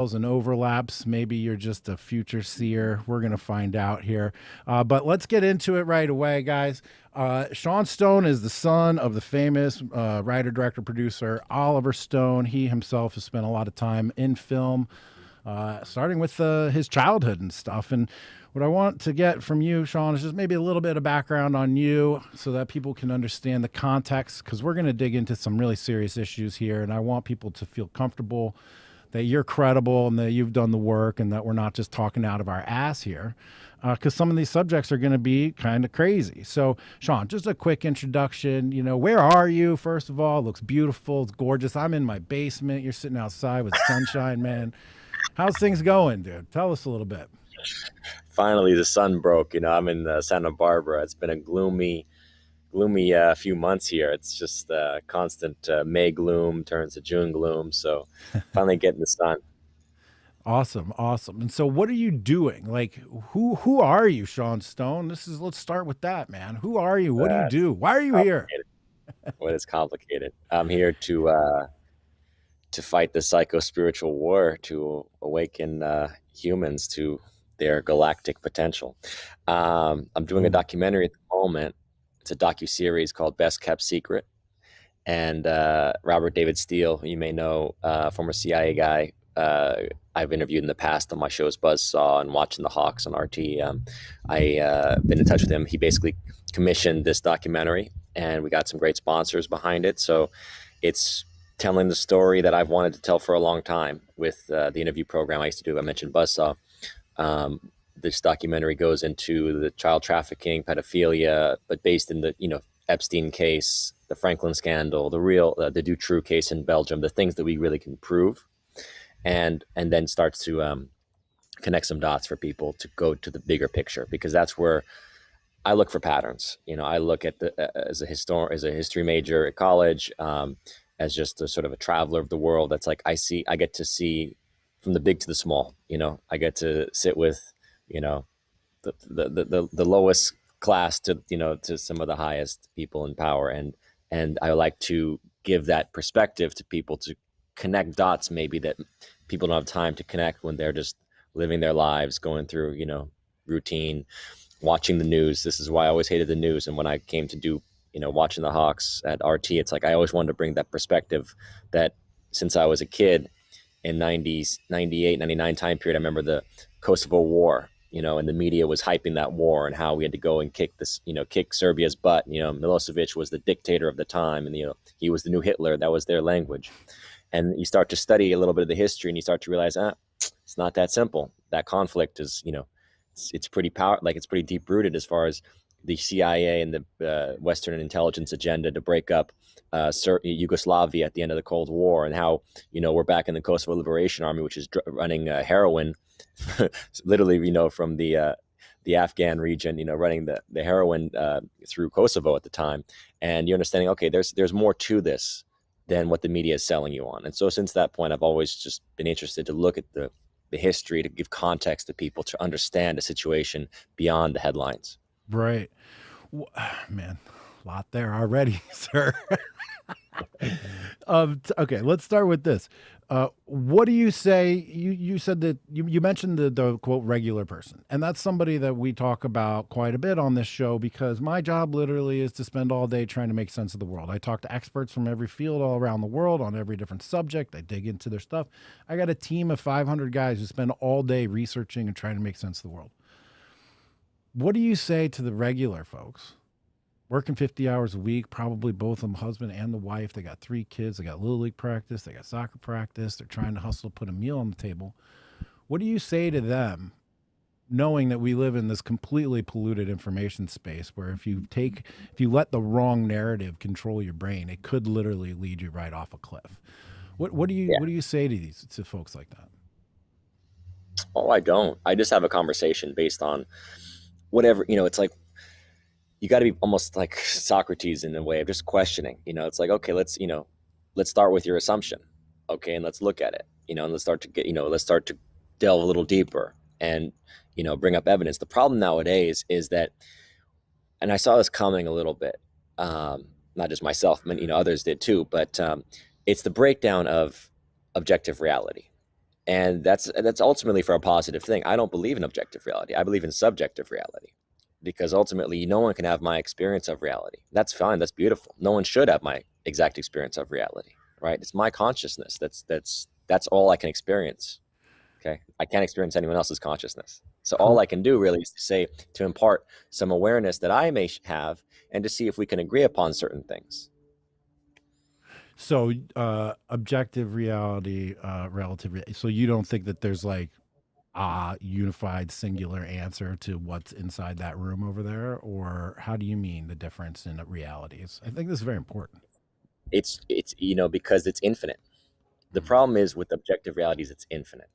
and overlaps. Maybe you're just a future seer. We're going to find out here. But let's get into it right away, guys. Sean Stone is the son of the famous writer, director, producer Oliver Stone. He himself has spent a lot of time in film, starting with his childhood and stuff. And what I want to get from you, Sean, is just maybe a little bit of background on you so that people can understand the context, because we're going to dig into some really serious issues here. And I want people to feel comfortable that you're credible and that you've done the work and that we're not just talking out of our ass here, because some of these subjects are going to be kind of crazy. So, Sean, just a quick introduction. Where are you, first of all? It looks beautiful. It's gorgeous. I'm in my basement. You're sitting outside with sunshine, man. How's things going, dude? Tell us a little bit. Finally, the sun broke. I'm in Santa Barbara. It's been a gloomy few months here. It's just constant May gloom turns to June gloom. So finally getting the sun. Awesome. And so what are you doing? Like, who are you, Sean Stone? Let's start with that, man. Who are you? What do you do? Why are you here? What is complicated? I'm here to fight the psycho-spiritual war, to awaken humans to their galactic potential. I'm doing a documentary at the moment. It's a docu-series called Best Kept Secret. And Robert David Steele, who you may know, former CIA guy, I've interviewed in the past on my shows Buzzsaw and Watching the Hawks on RT. I've been in touch with him. He basically commissioned this documentary, and we got some great sponsors behind it. So it's telling the story that I've wanted to tell for a long time with the interview program I used to do. I mentioned Buzzsaw. This documentary goes into the child trafficking, pedophilia, but based in the Epstein case, the Franklin scandal, the real the Dutroux case in Belgium, the things that we really can prove, and then starts to connect some dots for people to go to the bigger picture, because that's where I look for patterns. I look at as a history major at college, as just a sort of a traveler of the world. That's like I get to see from the big to the small. I get to sit with the lowest class to to some of the highest people in power, and I like to give that perspective to people to connect dots maybe that people don't have time to connect when they're just living their lives, going through routine, watching the news. This is why I always hated the news. And when I came to do Watching the Hawks at RT, it's like I always wanted to bring that perspective that since I was a kid in 90s, 98, 99 time period, I remember the Kosovo War, and the media was hyping that war and how we had to go and kick Serbia's butt. Milosevic was the dictator of the time, and he was the new Hitler. That was their language. And you start to study a little bit of the history, and you start to realize, it's not that simple. That conflict is, it's pretty it's pretty deep rooted as far as the CIA and the Western intelligence agenda to break up Yugoslavia at the end of the Cold War, and how we're back in the Kosovo Liberation Army, which is running heroin, literally from the Afghan region, running the heroin through Kosovo at the time, and you're understanding, okay, there's more to this than what the media is selling you on. And so since that point, I've always just been interested to look at the history, to give context to people, to understand a situation beyond the headlines. Right. Man, a lot there already, sir. Okay, let's start with this. What do you say? You said that you mentioned the quote regular person, and that's somebody that we talk about quite a bit on this show, because my job literally is to spend all day trying to make sense of the world. I talk to experts from every field all around the world on every different subject. I dig into their stuff. I got a team of 500 guys who spend all day researching and trying to make sense of the world. What do you say to the regular folks working 50 hours a week, probably both of them, husband and the wife? They got 3 kids. They got little league practice. They got soccer practice. They're trying to hustle, put a meal on the table. What do you say to them, knowing that we live in this completely polluted information space where if you let the wrong narrative control your brain, it could literally lead you right off a cliff? What do you say to folks like that? Oh, I don't. I just have a conversation based on whatever, it's like, you got to be almost like Socrates in a way of just questioning, it's like, okay, let's start with your assumption. Okay. And let's look at it, and let's start to delve a little deeper and, bring up evidence. The problem nowadays is that, and I saw this coming a little bit, not just myself, others did too, but it's the breakdown of objective reality. And that's ultimately for a positive thing. I don't believe in objective reality. I believe in subjective reality, because ultimately no one can have my experience of reality. That's fine. That's beautiful. No one should have my exact experience of reality, right? It's my consciousness. That's all I can experience. Okay. I can't experience anyone else's consciousness. So all I can do really is to say, to impart some awareness that I may have, and to see if we can agree upon certain things. So objective reality, relative reality. So you don't think that there's like a unified singular answer to what's inside that room over there? Or how do you mean the difference in realities? I think this is very important. It's because it's infinite. The problem is with objective realities, it's infinite.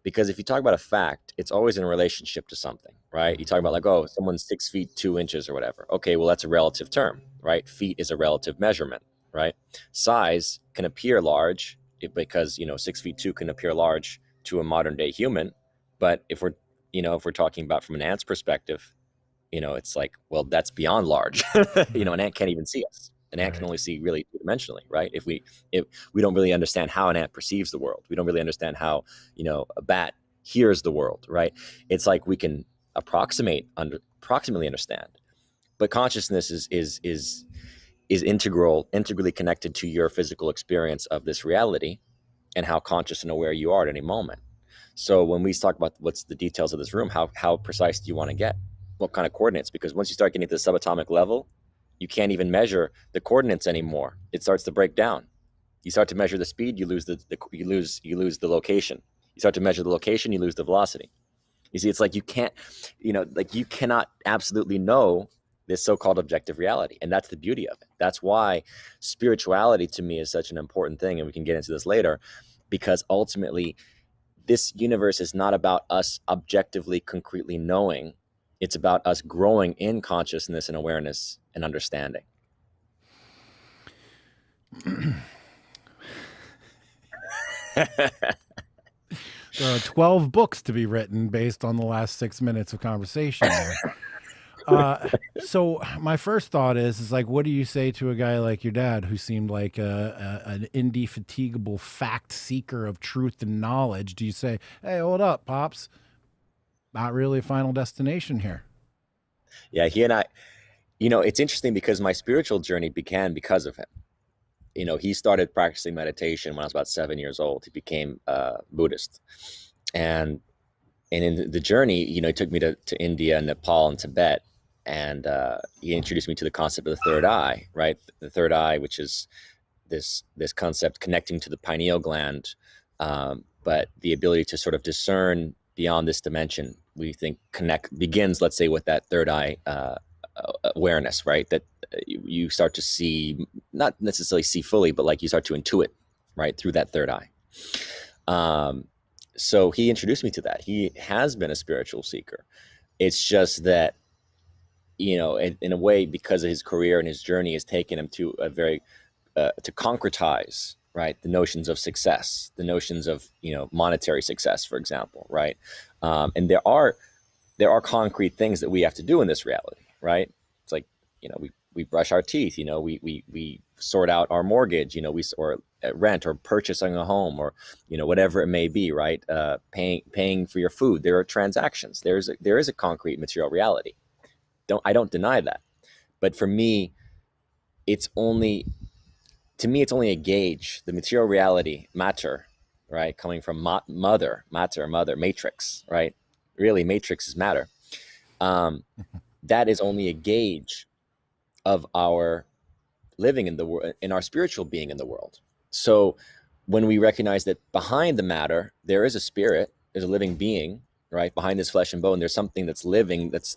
Because if you talk about a fact, it's always in relationship to something, right? You talk about like, oh, someone's 6 feet 2 inches or whatever. Okay, well, that's a relative term, right? Feet is a relative measurement, right? Size can appear large because 6 feet 2 can appear large to a modern day human, but if we're talking about from an ant's perspective, it's like, well, that's beyond large. An ant can't even see us. An ant can only see really two-dimensionally, right? If we don't really understand how an ant perceives the world, we don't really understand how a bat hears the world, right? It's like we can approximately understand, but consciousness is integrally connected to your physical experience of this reality, and how conscious and aware you are at any moment. So when we talk about what's the details of this room, how precise do you want to get? What kind of coordinates? Because once you start getting to the subatomic level, you can't even measure the coordinates anymore. It starts to break down. You start to measure the speed, you lose you lose the location. You start to measure the location, you lose the velocity. You see, it's like you can't, you cannot absolutely know this so-called objective reality. And that's the beauty of it. That's why spirituality to me is such an important thing. And we can get into this later, because ultimately this universe is not about us objectively, concretely knowing. It's about us growing in consciousness and awareness and understanding. 12 books to be written based on the last 6 minutes of conversation there. So my first thought is like, what do you say to a guy like your dad, who seemed like an indefatigable fact seeker of truth and knowledge? Do you say, hey, hold up, Pops, not really a final destination here? Yeah, he and I, it's interesting because my spiritual journey began because of him. He started practicing meditation when I was about 7 years old. He became Buddhist. And in the journey, he took me to India, Nepal, and Tibet. And he introduced me to the concept of the third eye, right? The third eye, which is this concept connecting to the pineal gland, but the ability to sort of discern beyond this dimension, we think begins, let's say, with that third eye awareness, right? That you start to see, not necessarily see fully, but like you start to intuit, right, through that third eye. So he introduced me to that. He has been a spiritual seeker. It's just that, in a way, because of his career and his journey, has taken him to a very to concretize, right, the notions of success, the notions of monetary success, for example, right? And there are concrete things that we have to do in this reality, right? It's like, we brush our teeth, we sort out our mortgage, or rent, or purchasing a home, or whatever it may be, right? Paying for your food. There are transactions. There is a concrete material reality. I don't deny that, but for me, it's only a gauge. The material reality, matter, right, coming from matter, matrix, right? Really, matrix is matter. That is only a gauge of our living in the world, in our spiritual being in the world. So when we recognize that behind the matter, there is a spirit, there's a living being, right? Behind this flesh and bone, there's something that's living, that's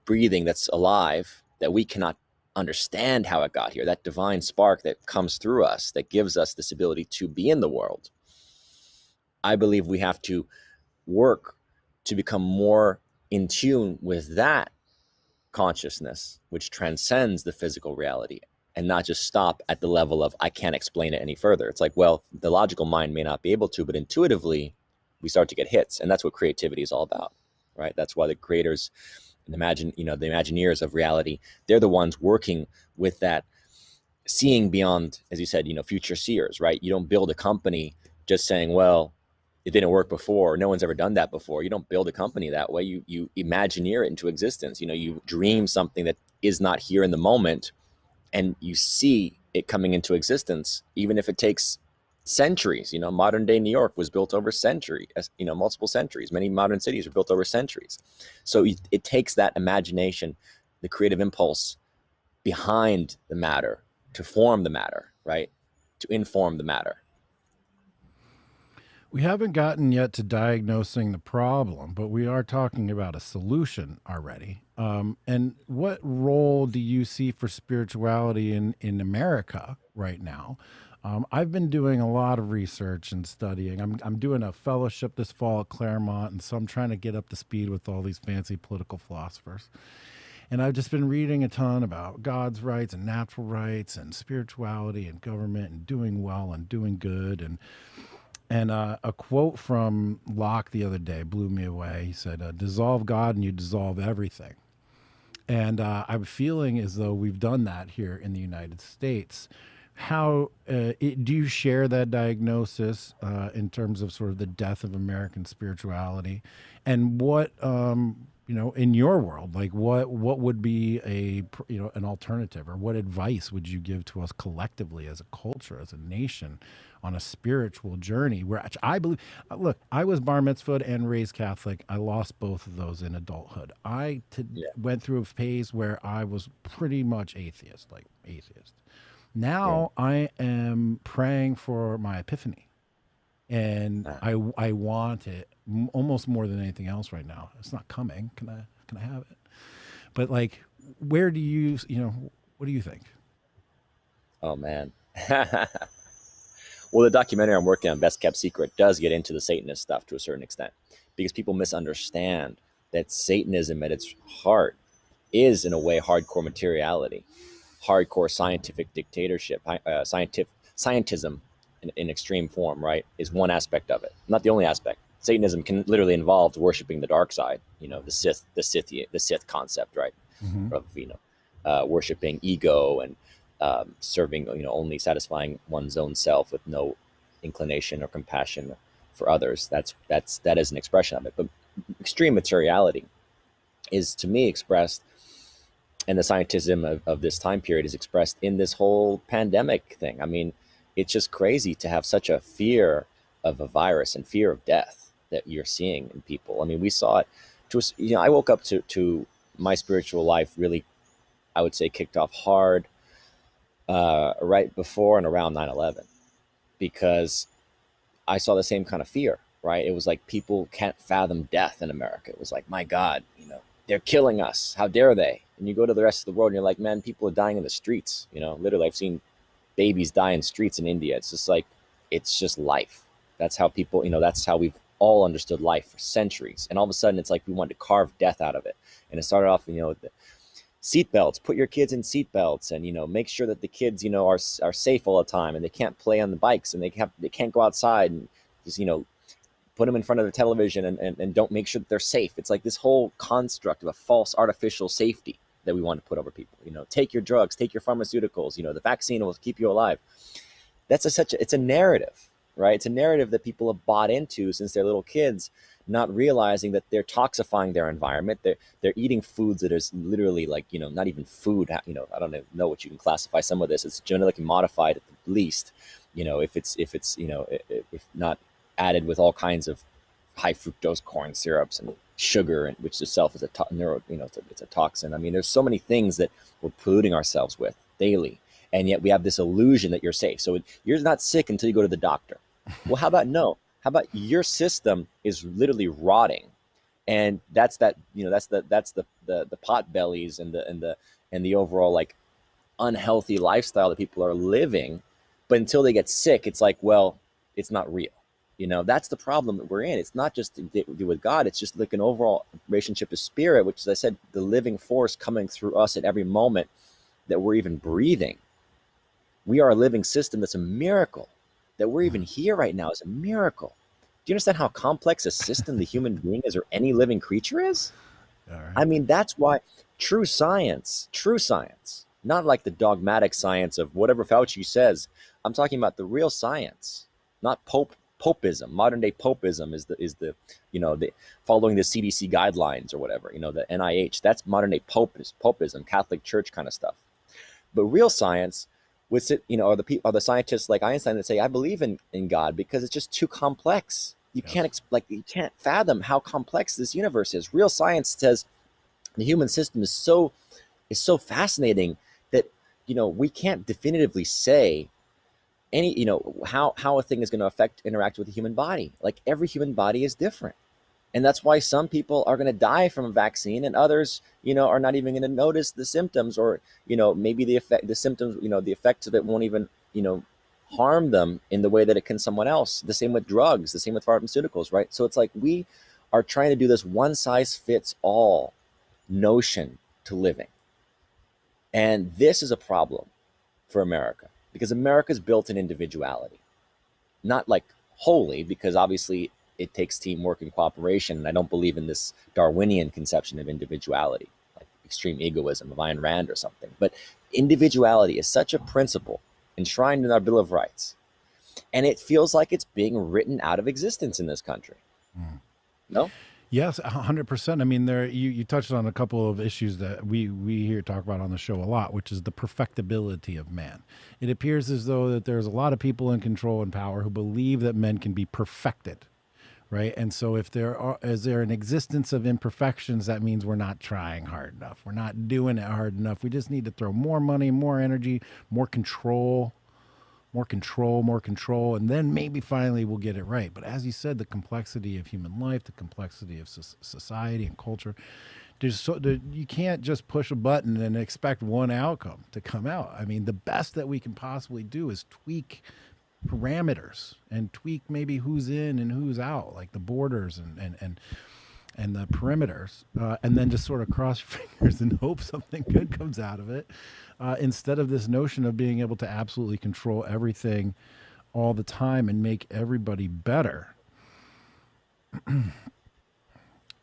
breathing, that's alive, that we cannot understand how it got here. That divine spark that comes through us, that gives us this ability to be in the world. I believe we have to work to become more in tune with that consciousness, which transcends the physical reality, and not just stop at the level of, I can't explain it any further. It's like, well, the logical mind may not be able to, but intuitively we start to get hits. And that's what creativity is all about, right? That's why the creators and the Imagineers of reality, they're the ones working with that, seeing beyond, as you said, future seers, right? You don't build a company just saying, well, it didn't work before. No one's ever done that before. You don't build a company that way. You imagineer it into existence. You dream something that is not here in the moment, and you see it coming into existence, even if it takes centuries. Modern day New York was built over centuries, multiple centuries. Many modern cities are built over centuries. So it takes that imagination, the creative impulse behind the matter to form the matter, right? To inform the matter. We haven't gotten yet to diagnosing the problem, but we are talking about a solution already. And what role do you see for spirituality in America right now? I've been doing a lot of research and studying. I'm doing a fellowship this fall at Claremont, and so I'm trying to get up to speed with all these fancy political philosophers. And I've just been reading a ton about God's rights and natural rights and spirituality and government and doing well and doing good. And a quote from Locke the other day blew me away. He said, dissolve God and you dissolve everything. And I'm feeling as though we've done that here in the United States. How do you share that diagnosis in terms of sort of the death of American spirituality? And what, in your world, like what would be an alternative, or what advice would you give to us collectively as a culture, as a nation, on a spiritual journey? Where I believe, look, I was bar mitzvahed and raised Catholic. I lost both of those in adulthood. Went through a phase where I was pretty much atheist. Now I am praying for my epiphany, and I want it almost more than anything else right now. It's not coming. Can I have it? But like, where do you what do you think? Oh man. Well, the documentary I'm working on, Best Kept Secret, does get into the Satanist stuff to a certain extent, because people misunderstand that Satanism at its heart is, in a way, hardcore materiality, hardcore scientific dictatorship, scientism in extreme form, right, is one aspect of it. Not the only aspect. Satanism can literally involve worshiping the dark side, the Sith concept, right, Mm-hmm. of worshiping ego and serving, only satisfying one's own self with no inclination or compassion for others. That is an expression of it. But extreme materiality is, to me, expressed, and the scientism of this time period is expressed in this whole pandemic thing. I mean, it's just crazy to have such a fear of a virus and fear of death that you're seeing in people. I mean, we saw it. I woke up to my spiritual life really, I would say, kicked off hard right before and around 9/11, because I saw the same kind of fear, right? It was like people can't fathom death in America. It was like, my God, they're killing us. How dare they? And you go to the rest of the world and you're like, man, people are dying in the streets. Literally, I've seen babies die in streets in India. It's just like, it's just life. That's how people, that's how we've all understood life for centuries. And all of a sudden, it's like we wanted to carve death out of it. And it started off, with the seatbelts. Put your kids in seatbelts, and make sure that the kids, are safe all the time, and they can't play on the bikes, and they can't go outside, and just put them in front of the television and don't make sure that they're safe. It's like this whole construct of a false artificial safety that we want to put over people. Take your drugs, take your pharmaceuticals. The vaccine will keep you alive. It's a narrative, right? It's a narrative that people have bought into since they're little kids, not realizing that they're toxifying their environment. They're eating foods that is literally like, not even food. I don't know what you can classify some of this. It's genetically modified at the least. If not added with all kinds of high fructose corn syrups and sugar, and which itself is it's a toxin. I mean, there's so many things that we're polluting ourselves with daily, and yet we have this illusion that you're safe. So you're not sick until you go to the doctor. Well, how about no? How about your system is literally rotting, and that's the pot bellies and the overall like unhealthy lifestyle that people are living. But until they get sick, it's like, well, it's not real. That's the problem that we're in. It's not just to do with God. It's just like an overall relationship to spirit, which, as I said, the living force coming through us at every moment that we're even breathing. We are a living system. That's a miracle. That we're even here right now is a miracle. Do you understand how complex a system the human being is, or any living creature is? All right. I mean, that's why true science, not like the dogmatic science of whatever Fauci says. I'm talking about the real science, not Pope popeism. Modern day popeism is the the following the CDC guidelines or whatever, the NIH. That's modern day popeism, Catholic Church kind of stuff. But real science are the scientists like Einstein that say, I believe in God, because it's just too complex. You Yes. you can't fathom how complex this universe is. Real science says the human system is so fascinating that we can't definitively say any how a thing is going to interact with the human body. Like, every human body is different, and that's why some people are going to die from a vaccine and others are not even going to notice the symptoms, or maybe the symptoms, the effects of it won't even harm them in the way that it can someone else. The same with drugs, the same with pharmaceuticals, right? So it's like we are trying to do this one size fits all notion to living, and this is a problem for America, because America's built in individuality, not like wholly, because obviously it takes teamwork and cooperation. And I don't believe in this Darwinian conception of individuality, like extreme egoism of Ayn Rand or something. But individuality is such a principle enshrined in our Bill of Rights, and it feels like it's being written out of existence in this country. Mm. No? Yes, 100%. I mean, you touched on a couple of issues that we here talk about on the show a lot, which is the perfectibility of man. It appears as though that there's a lot of people in control and power who believe that men can be perfected, right? And so if is there an existence of imperfections, that means we're not trying hard enough. We're not doing it hard enough. We just need to throw more money, more energy, more control, more control, and then maybe finally we'll get it right. But as you said, the complexity of human life, the complexity of society and culture, you can't just push a button and expect one outcome to come out. I mean, the best that we can possibly do is tweak parameters and tweak maybe who's in and who's out, like the borders and the perimeters, and then just sort of cross your fingers and hope something good comes out of it, instead of this notion of being able to absolutely control everything all the time and make everybody better.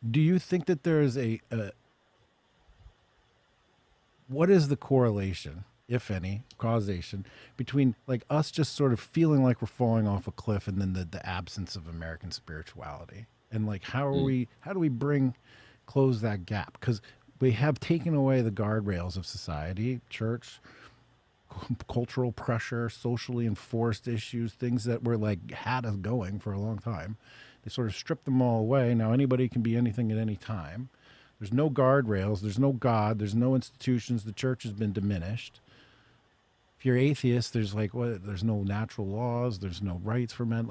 Do you think that there is what is the correlation, if any, causation between like us just sort of feeling like we're falling off a cliff and then the absence of American spirituality? And like how do we close that gap? Because we have taken away the guardrails of society, church, cultural pressure, socially enforced issues, things that were like had us going for a long time. They sort of stripped them all away. Now anybody can be anything at any time. There's no guardrails. There's no God. There's no institutions. The church has been diminished. If you're atheist, there's like what? There's no natural laws. There's no rights for men.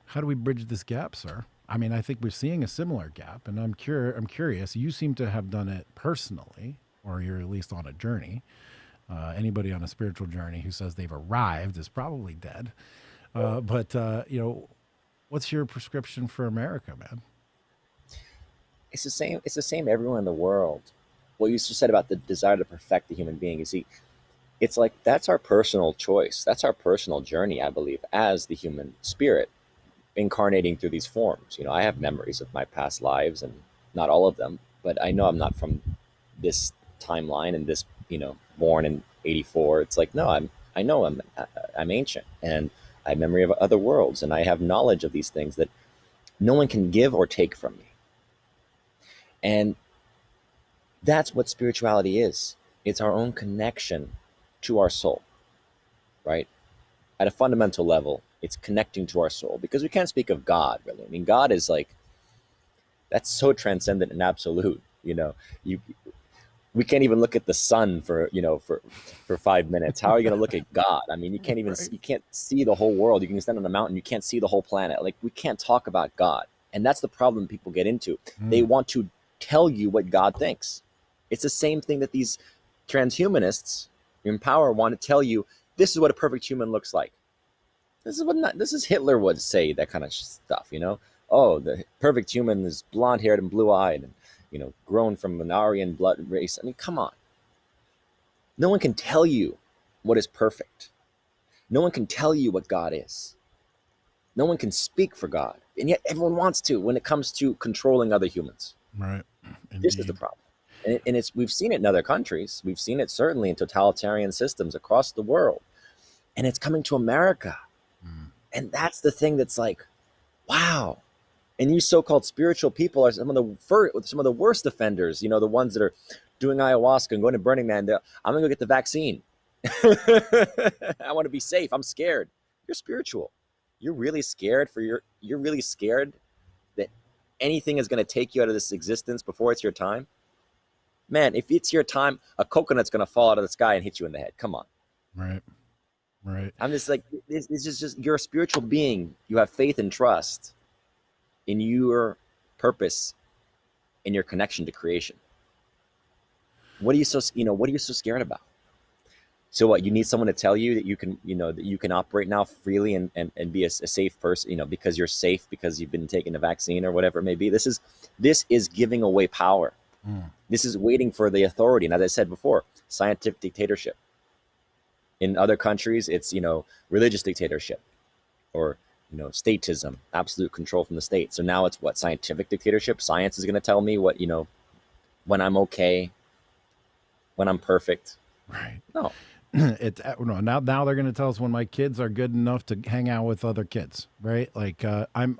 How do we bridge this gap, sir? I mean, I think we're seeing a similar gap, and I'm curious. You seem to have done it personally, or you're at least on a journey. Anybody on a spiritual journey who says they've arrived is probably dead. But what's your prescription for America, man? It's the same everywhere in the world. What you just said about the desire to perfect the human being, you see, it's like that's our personal choice. That's our personal journey, I believe, as the human spirit incarnating through these forms. I have memories of my past lives, and not all of them, but I know I'm not from this timeline and this, born in '84. It's like, no, I know I'm ancient, and I have memory of other worlds, and I have knowledge of these things that no one can give or take from me. And that's what spirituality is. It's our own connection to our soul, right? At a fundamental level, it's connecting to our soul, because we can't speak of God, really. I mean, God is like, that's so transcendent and absolute. You we can't even look at the sun for 5 minutes. How are you going to look at God? I mean, Right. you can't see the whole world. You can stand on a mountain, you can't see the whole planet. Like, we can't talk about God, and that's the problem people get into. They Mm. want to tell you what God thinks. It's the same thing that these transhumanists in power want to tell you. This is what a perfect human looks like. This is Hitler would say, that kind of stuff. Oh, the perfect human is blonde haired and blue eyed, and grown from an Aryan blood race. I mean, come on. No one can tell you what is perfect. No one can tell you what God is. No one can speak for God, and yet everyone wants to when it comes to controlling other humans. Right. This is the Indeed. problem. And we've seen it in other countries. We've seen it certainly in totalitarian systems across the world. And it's coming to America. Mm. And that's the thing that's like, wow. And you so-called spiritual people are some of the worst offenders. You know, the ones that are doing ayahuasca and going to Burning Man. I'm gonna go get the vaccine. I want to be safe. I'm scared. You're spiritual. You're really scared You're really scared that anything is going to take you out of this existence before it's your time. Man, if it's your time, a coconut's going to fall out of the sky and hit you in the head. Come on. Right. Right. I'm just like, this is just, you're a spiritual being. You have faith and trust in your purpose, in your connection to creation. What are you so scared about? So what, you need someone to tell you that you can, that you can operate now freely and be a safe person, because you're safe because you've been taking a vaccine or whatever it may be. This is giving away power. This is waiting for the authority. And as I said before, scientific dictatorship. In other countries, it's, religious dictatorship or, statism, absolute control from the state. So now it's what? Scientific dictatorship. Science is going to tell me what, when I'm okay, when I'm perfect. Right. No. Now they're going to tell us when my kids are good enough to hang out with other kids, right? Like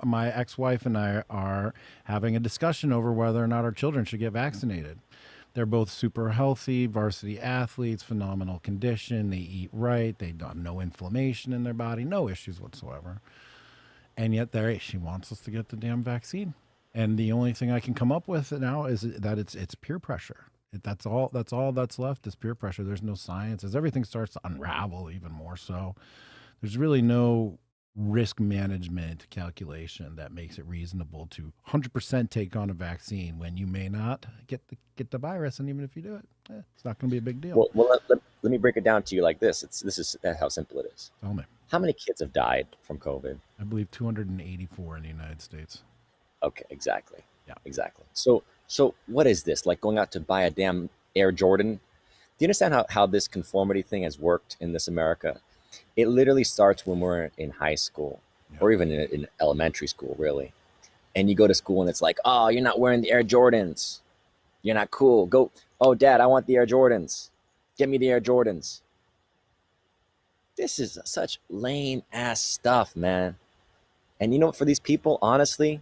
my ex-wife and I are having a discussion over whether or not our children should get vaccinated. They're both super healthy, varsity athletes, phenomenal condition. They eat right. They don't have no inflammation in their body, no issues whatsoever. And yet she wants us to get the damn vaccine. And the only thing I can come up with now is that it's peer pressure. That's all that's left is peer pressure. There's no science. As everything starts to unravel even more so, there's really no risk management calculation that makes it reasonable to 100% take on a vaccine when you may not get the virus. And even if you do it, it's not going to be a big deal. Well, let me break it down to you like this. This is how simple it is. Tell me. How many kids have died from COVID? I believe 284 in the United States. Okay, exactly. Yeah. Exactly. So what is this? Like going out to buy a damn Air Jordan? Do you understand how this conformity thing has worked in this America? It literally starts when we're in high school, or even in elementary school, really. And you go to school and it's like, oh, you're not wearing the Air Jordans. You're not cool. Go, oh, Dad, I want the Air Jordans. Get me the Air Jordans. This is such lame ass stuff, man. And for these people, honestly,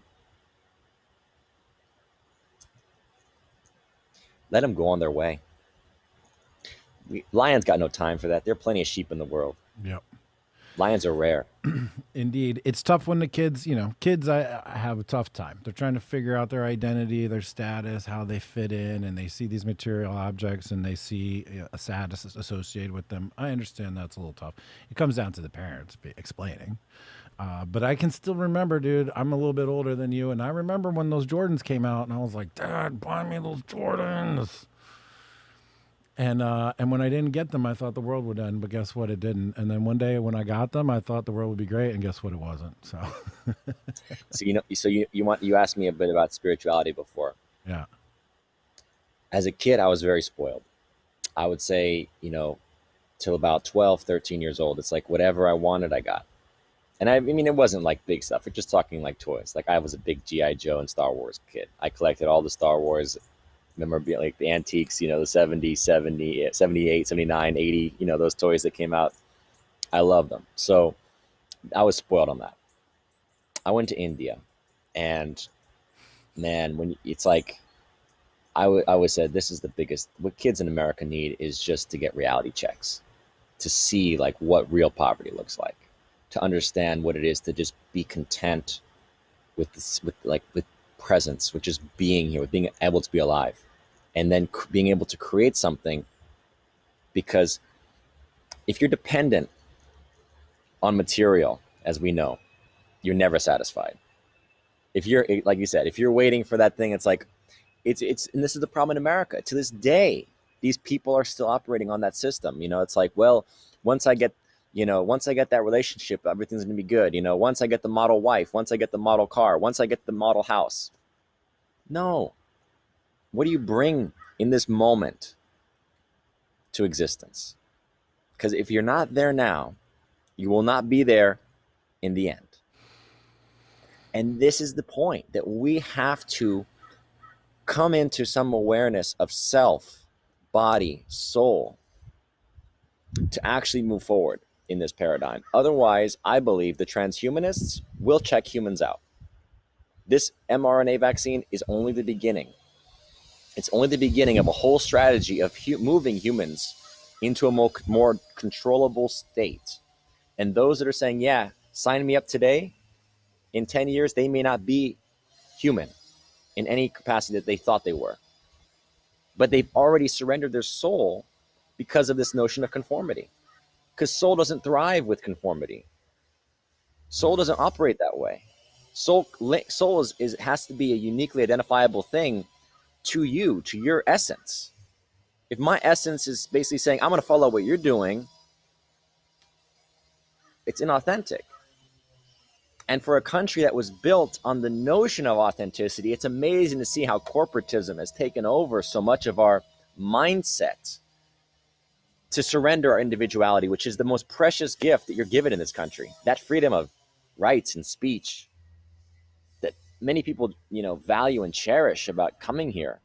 let them go on their way. Lions got no time for that. There are plenty of sheep in the world. Yep. Lions are rare. Indeed. It's tough when the kids, I have a tough time. They're trying to figure out their identity, their status, how they fit in, and they see these material objects and they see a status associated with them. I understand that's a little tough. It comes down to the parents explaining. But I can still remember, dude, I'm a little bit older than you, and I remember when those Jordans came out, and I was like, Dad, buy me those Jordans. And when I didn't get them, I thought the world would end, but guess what? It didn't. And then one day when I got them, I thought the world would be great, and guess what? It wasn't. So, you asked me a bit about spirituality before. Yeah. As a kid, I was very spoiled. I would say, till about 12, 13 years old, it's like whatever I wanted, I got. And I mean, it wasn't like big stuff. We're just talking like toys. Like I was a big G.I. Joe and Star Wars kid. I collected all the Star Wars memorabilia, like the antiques, the 70, 70, 78, 79, 80, those toys that came out. I love them. So I was spoiled on that. I went to India, and man, it's like, I always said, this is the biggest, what kids in America need is just to get reality checks, to see like what real poverty looks like, to understand what it is to just be content with this, with presence, which is being here, with being able to be alive, and then being able to create something. Because if you're dependent on material, as we know, you're never satisfied. If you're, like you said, if you're waiting for that thing, it's like, and this is the problem in America. To this day, these people are still operating on that system. It's like, well, once I get that relationship, everything's going to be good. Once I get the model wife, once I get the model car, once I get the model house. No. What do you bring in this moment to existence? Because if you're not there now, you will not be there in the end. And this is the point, that we have to come into some awareness of self, body, soul, to actually move forward. in this paradigm. Otherwise, I believe the transhumanists will check humans out. This mRNA vaccine is only the beginning. It's only the beginning of a whole strategy of moving humans into a more controllable state. And those that are saying, yeah, sign me up today, in 10 years, they may not be human in any capacity that they thought they were. But they've already surrendered their soul because of this notion of conformity. Because soul doesn't thrive with conformity. Soul doesn't operate that way. Soul has to be a uniquely identifiable thing to you, to your essence. If my essence is basically saying, I'm going to follow what you're doing, it's inauthentic. And for a country that was built on the notion of authenticity, it's amazing to see how corporatism has taken over so much of our mindset to surrender our individuality, which is the most precious gift that you're given in this country. That freedom of rights and speech that many people, value and cherish about coming here.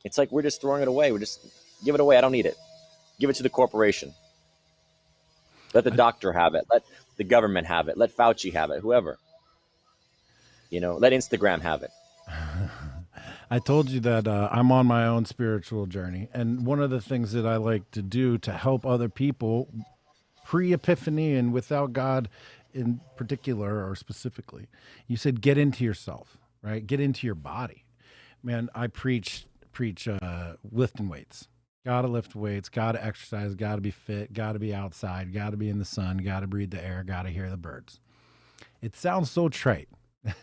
It's like we're just throwing it away. We're just give it away. I don't need it. Give it to the corporation. Let the doctor have it. Let the government have it. Let Fauci have it. Whoever. Let Instagram have it. I told you that I'm on my own spiritual journey. And one of the things that I like to do to help other people pre-epiphany and without God in particular or specifically, you said get into yourself, right? Get into your body. Man, I preach lifting weights. Gotta lift weights, gotta exercise, gotta be fit, gotta be outside, gotta be in the sun, gotta breathe the air, gotta hear the birds. It sounds so trite. It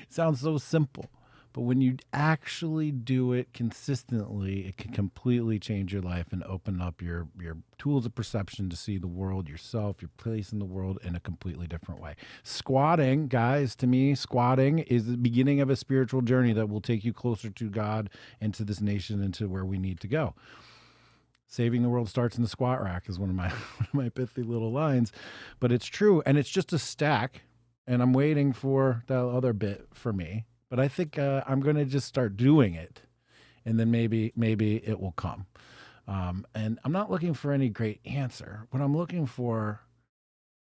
sounds so simple. But when you actually do it consistently, it can completely change your life and open up your tools of perception to see the world, yourself, your place in the world in a completely different way. Squatting, guys, to me, squatting is the beginning of a spiritual journey that will take you closer to God and to this nation and to where we need to go. Saving the world starts in the squat rack is one of my pithy little lines, but it's true. And it's just a stack. And I'm waiting for that other bit for me. But I think I'm going to just start doing it, and then maybe it will come. And I'm not looking for any great answer. What I'm looking for,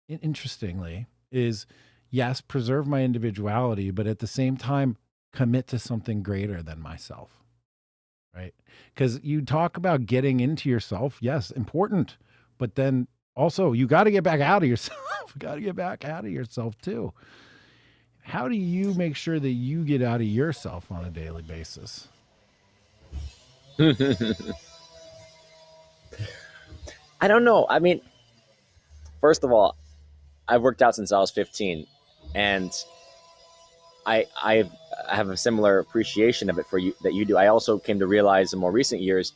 interestingly, is, yes, preserve my individuality, but at the same time, commit to something greater than myself, right? Because you talk about getting into yourself. Yes, important. But then also, you got to get back out of yourself. You got to get back out of yourself, too. How do you make sure that you get out of yourself on a daily basis? I don't know. I mean, first of all, I've worked out since I was 15, and I have a similar appreciation of it for you that you do. I also came to realize in more recent years,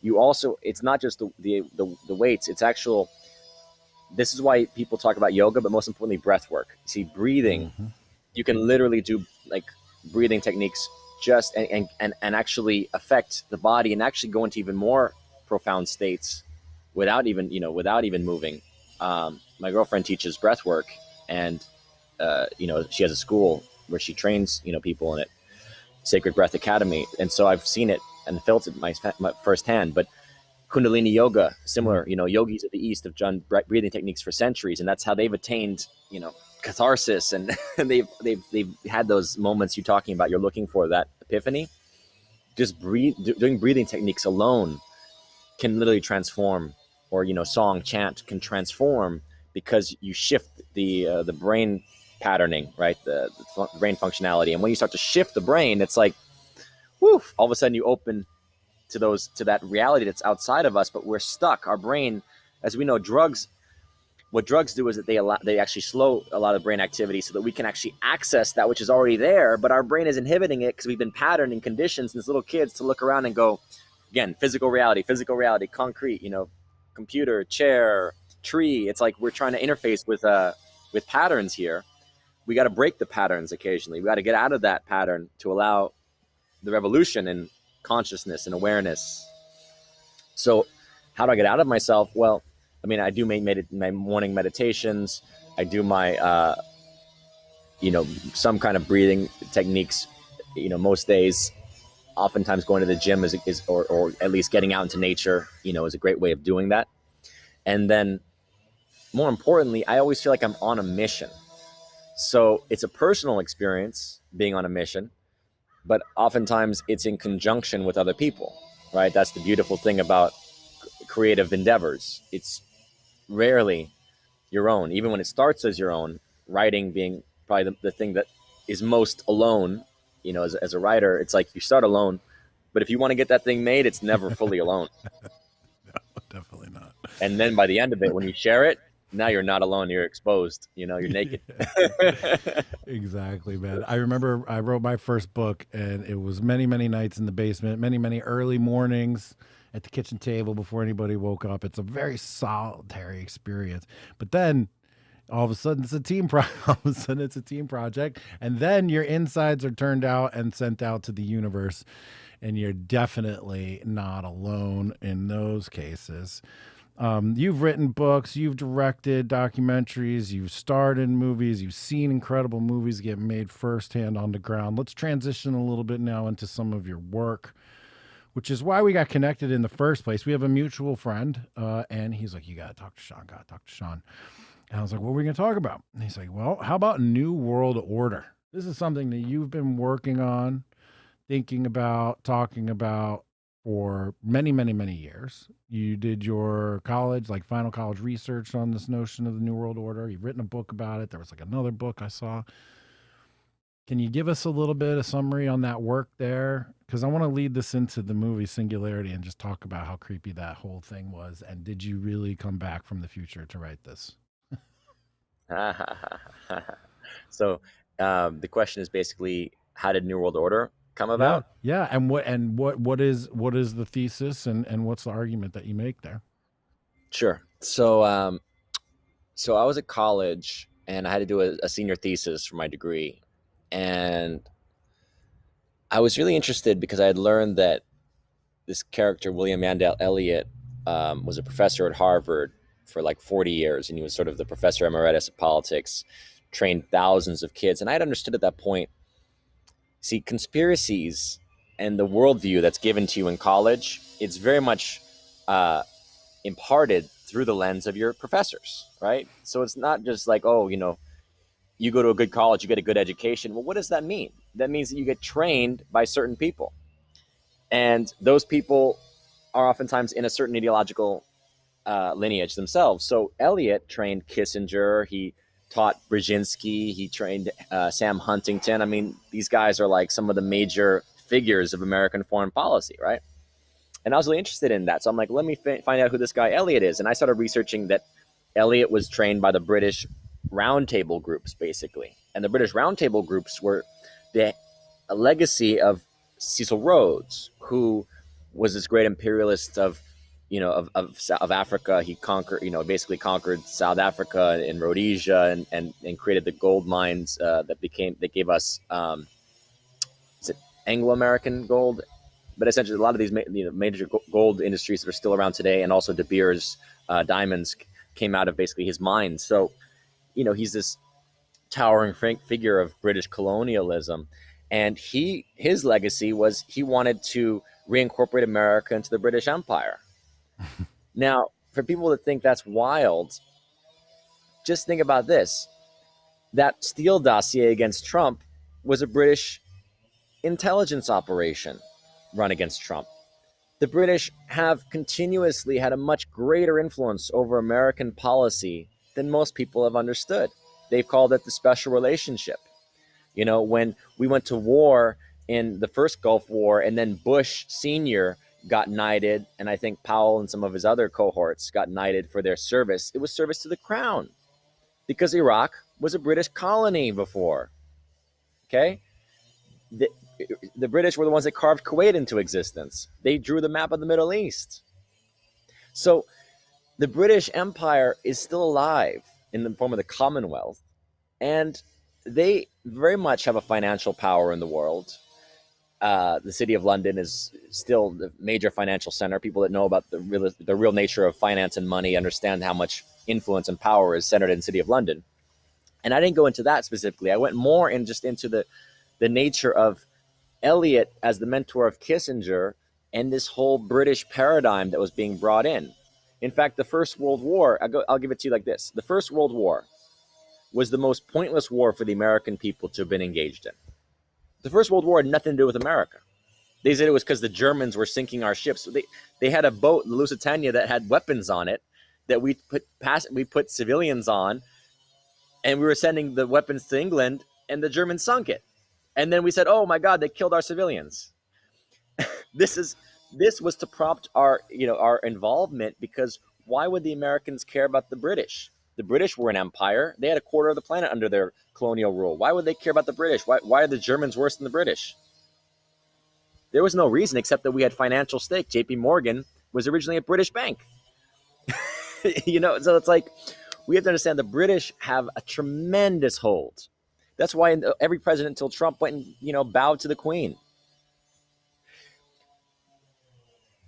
it's not just the weights, it's actual. This is why people talk about yoga, but most importantly, breath work. See, breathing. Mm-hmm. You can literally do like breathing techniques just and actually affect the body and actually go into even more profound states without even moving. My girlfriend teaches breath work, and she has a school where she trains people in it, Sacred Breath Academy, and so I've seen it and felt it my firsthand. But Kundalini yoga, similar, yogis of the East have done breathing techniques for centuries, and that's how they've attained, catharsis, and they've had those moments you're talking about. You're looking for that epiphany. Just doing breathing techniques alone can literally transform, or song, chant can transform, because you shift the brain patterning, right? The brain functionality, and when you start to shift the brain, it's like, whoo! All of a sudden you open to that reality that's outside of us, but we're stuck. Our brain, as we know, what drugs do is that they actually slow a lot of brain activity so that we can actually access that which is already there, but our brain is inhibiting it because we've been patterned and conditioned since little kids to look around and go, again, physical reality, concrete, computer, chair, tree. It's like we're trying to interface with patterns here. We got to break the patterns occasionally. We got to get out of that pattern to allow the revolution in consciousness and awareness. So how do I get out of myself? Well, I mean, I do my morning meditations. I do my, some kind of breathing techniques, most days. Oftentimes going to the gym or at least getting out into nature, is a great way of doing that. And then more importantly, I always feel like I'm on a mission. So it's a personal experience being on a mission, but oftentimes it's in conjunction with other people, right? That's the beautiful thing about creative endeavors. It's rarely your own, even when it starts as your own. Writing being probably the thing that is most alone, as a writer. It's like you start alone, but if you want to get that thing made, it's never fully alone. Definitely not. And then by the end of it, when you share it, now you're not alone. You're exposed. You're naked. Exactly, man. I remember I wrote my first book, and it was many, many nights in the basement, many, many early mornings at the kitchen table before anybody woke up. It's a very solitary experience. But then all of a sudden it's a team all of a sudden it's a team project, and then your insides are turned out and sent out to the universe, and you're definitely not alone in those cases. You've written books, you've directed documentaries, you've starred in movies, you've seen incredible movies get made firsthand on the ground. Let's transition a little bit now into some of your work, which is why we got connected in the first place. We have a mutual friend, and he's like, "You got to talk to Sean, got to talk to Sean." And I was like, "What are we going to talk about?" And he's like, "Well, how about New World Order? This is something that you've been working on, thinking about, talking about for many, many, many years. You did your college, like final college research on this notion of the New World Order. You've written a book about it. There was like another book I saw. Can you give us a little bit of summary on that work there? Because I want to lead this into the movie Singularity and just talk about how creepy that whole thing was. And did you really come back from the future to write this?" So the question is basically, how did New World Order come Yeah, about? yeah. And what is the thesis, and what's the argument that you make there? Sure. So I was at college and I had to do a senior thesis for my degree, and I was really interested because I had learned that this character, William Mandel Elliott, was a professor at Harvard for like 40 years, and he was sort of the professor emeritus of politics, trained thousands of kids. And I had understood at that point, see, conspiracies and the worldview that's given to you in college, it's very much imparted through the lens of your professors, right? So it's not just like, oh, you go to a good college, you get a good education. Well, what does that mean? That means that you get trained by certain people. And those people are oftentimes in a certain ideological lineage themselves. So Eliot trained Kissinger. He taught Brzezinski. He trained Sam Huntington. I mean, these guys are like some of the major figures of American foreign policy, right? And I was really interested in that. So I'm like, let me find out who this guy Eliot is. And I started researching that Eliot was trained by the British roundtable groups, basically. And the British roundtable groups were a legacy of Cecil Rhodes, who was this great imperialist of Africa. He conquered, basically conquered South Africa and Rhodesia, and created the gold mines that gave us is it Anglo-American gold? But essentially, a lot of these major gold industries that are still around today, and also De Beers diamonds, came out of basically his mines. So, he's this towering figure of British colonialism, and his legacy was he wanted to reincorporate America into the British Empire. Now, for people that think that's wild, just think about this. That Steele dossier against Trump was a British intelligence operation run against Trump. The British have continuously had a much greater influence over American policy than most people have understood. They've called it the special relationship. When we went to war in the first Gulf War, and then Bush Sr. got knighted, and I think Powell and some of his other cohorts got knighted for their service, it was service to the crown, because Iraq was a British colony before. Okay? The British were the ones that carved Kuwait into existence. They drew the map of the Middle East. So the British Empire is still alive in the form of the Commonwealth, and they very much have a financial power in the world. The city of London is still the major financial center. People that know about the real nature of finance and money understand how much influence and power is centered in the city of London. And I didn't go into that specifically. I went more into the nature of Eliot as the mentor of Kissinger, and this whole British paradigm that was being brought in. In fact, the First World War, I'll give it to you like this. The First World War was the most pointless war for the American people to have been engaged in. The First World War had nothing to do with America. They said it was because the Germans were sinking our ships. They had a boat, the Lusitania, that had weapons on it that we put civilians on, and we were sending the weapons to England, and the Germans sunk it. And then we said, "Oh my God, they killed our civilians." This was to prompt our involvement, because why would the Americans care about the British? The British were an empire. They had a quarter of the planet under their colonial rule. Why would they care about the British? Why are the Germans worse than the British? There was no reason except that we had financial stake. JP Morgan was originally a British bank. So it's like, we have to understand the British have a tremendous hold. That's why every president until Trump went and bowed to the Queen.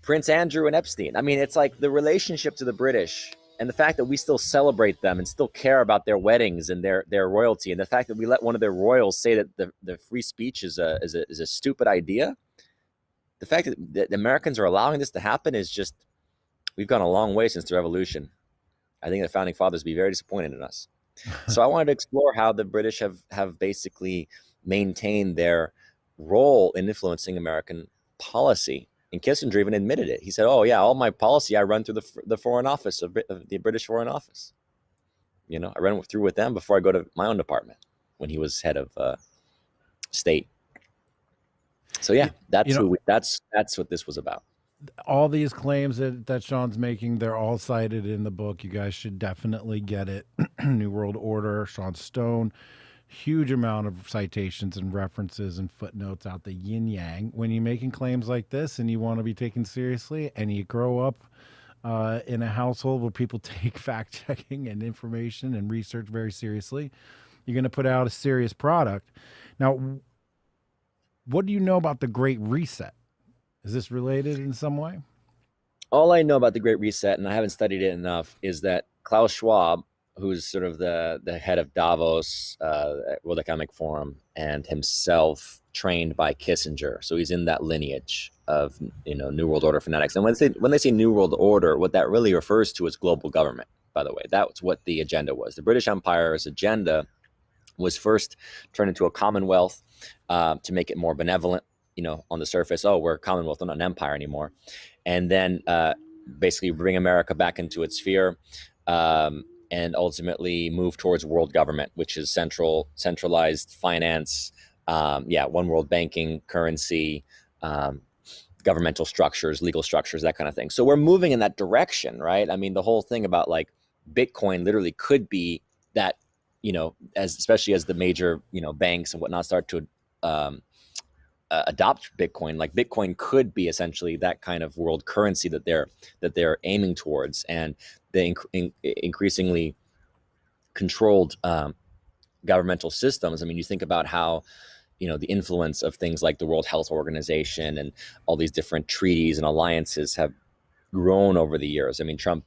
Prince Andrew and Epstein. I mean, it's like the relationship to the British, and the fact that we still celebrate them and still care about their weddings and their royalty, and the fact that we let one of their royals say that the free speech is a stupid idea. The fact that the Americans are allowing this to happen is just, we've gone a long way since the revolution. I think the founding fathers would be very disappointed in us. So I wanted to explore how the British have basically maintained their role in influencing American policy. And Kissinger even admitted it. He said, "Oh yeah, all my policy I run through the Foreign Office of the British Foreign Office. I run through with them before I go to my own department," when he was head of state. So yeah, that's what this was about. All these claims that Sean's making, they're all cited in the book. You guys should definitely get it. New World Order, Sean Stone. Huge amount of citations and references and footnotes out the yin yang. When you're making claims like this and you want to be taken seriously, and you grow up in a household where people take fact checking and information and research very seriously, you're going to put out a serious product. Now, what do you know about the Great Reset? Is this related in some way? All I know about the Great Reset, and I haven't studied it enough, is that Klaus Schwab, who's sort of the head of Davos, World Economic Forum, and himself trained by Kissinger. So he's in that lineage of New World Order fanatics. And when they say New World Order, what that really refers to is global government, by the way. That's what the agenda was. The British Empire's agenda was first turned into a commonwealth to make it more benevolent. On the surface, we're a commonwealth, we're not an empire anymore. And then basically bring America back into its sphere, and ultimately move towards world government, which is centralized finance, one world banking, currency, governmental structures, legal structures, that kind of thing. So we're moving in that direction, right? I mean, the whole thing about like Bitcoin literally could be that, especially as the major, banks and whatnot start to adopt Bitcoin. Like Bitcoin could be essentially that kind of world currency that they're aiming towards, and the increasingly controlled governmental systems. I mean, you think about how the influence of things like the World Health Organization and all these different treaties and alliances have grown over the years. I mean, Trump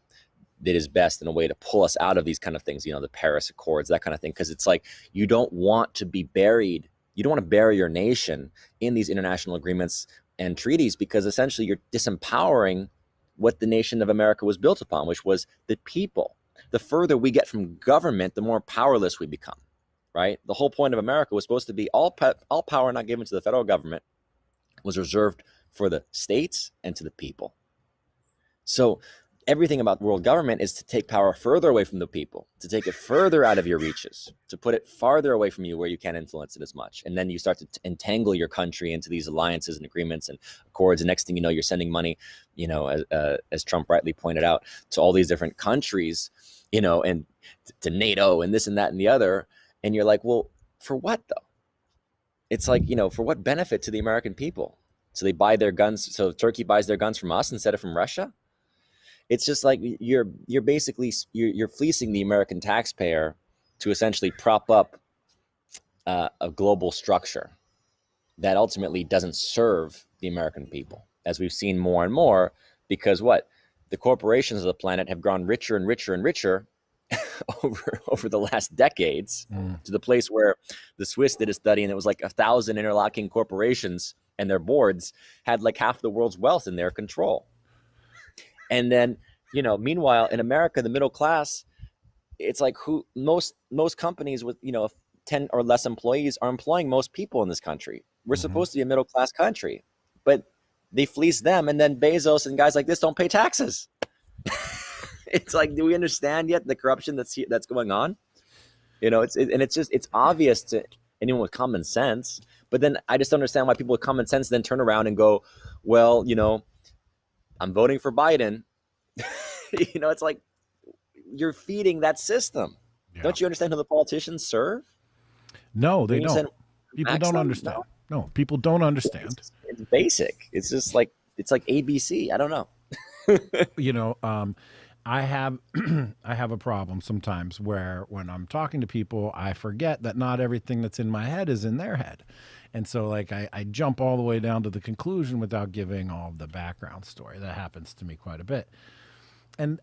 did his best in a way to pull us out of these kind of things, the Paris Accords, that kind of thing, because it's like you don't want to be buried. You don't want to bury your nation in these international agreements and treaties, because essentially you're disempowering what the nation of America was built upon, which was the people. The further we get from government, the more powerless we become, right? The whole point of America was supposed to be all power not given to the federal government was reserved for the states and to the people. So everything about world government is to take power further away from the people, to take it further out of your reaches, to put it farther away from you where you can't influence it as much. And then you start to entangle your country into these alliances and agreements and accords. And next thing you know, you're sending money, as Trump rightly pointed out, to all these different countries, and to NATO and this and that and the other. And you're like, well, for what though? It's like, for what benefit to the American people? So they buy their guns. So Turkey buys their guns from us instead of from Russia. It's just like you're basically fleecing the American taxpayer to essentially prop up a global structure that ultimately doesn't serve the American people, as we've seen more and more, because the corporations of the planet have grown richer and richer and richer over the last decades, to the place where the Swiss did a study and it was like 1,000 interlocking corporations and their boards had like half the world's wealth in their control. And then Meanwhile, in America, the middle class, it's like who most companies with 10 or less employees are employing most people in this country. We're Hmm. supposed to be a middle class country, but they fleece them, and then Bezos and guys like this don't pay taxes. It's like, do we understand yet the corruption that's going on? It's obvious to anyone with common sense. But then I just don't understand why people with common sense then turn around and go, well, I'm voting for Biden. It's like you're feeding that system. Yeah. Don't you understand who the politicians serve? No, When they you don't. send People max don't them, understand. no, No, people don't understand. it's basic. It's just like it's like ABC. I don't know. You know, I have I have a problem sometimes where when I'm talking to people, I forget that not everything that's in my head is in their head. And so like I jump all the way down to the conclusion without giving all of the background story. That happens to me quite a bit. And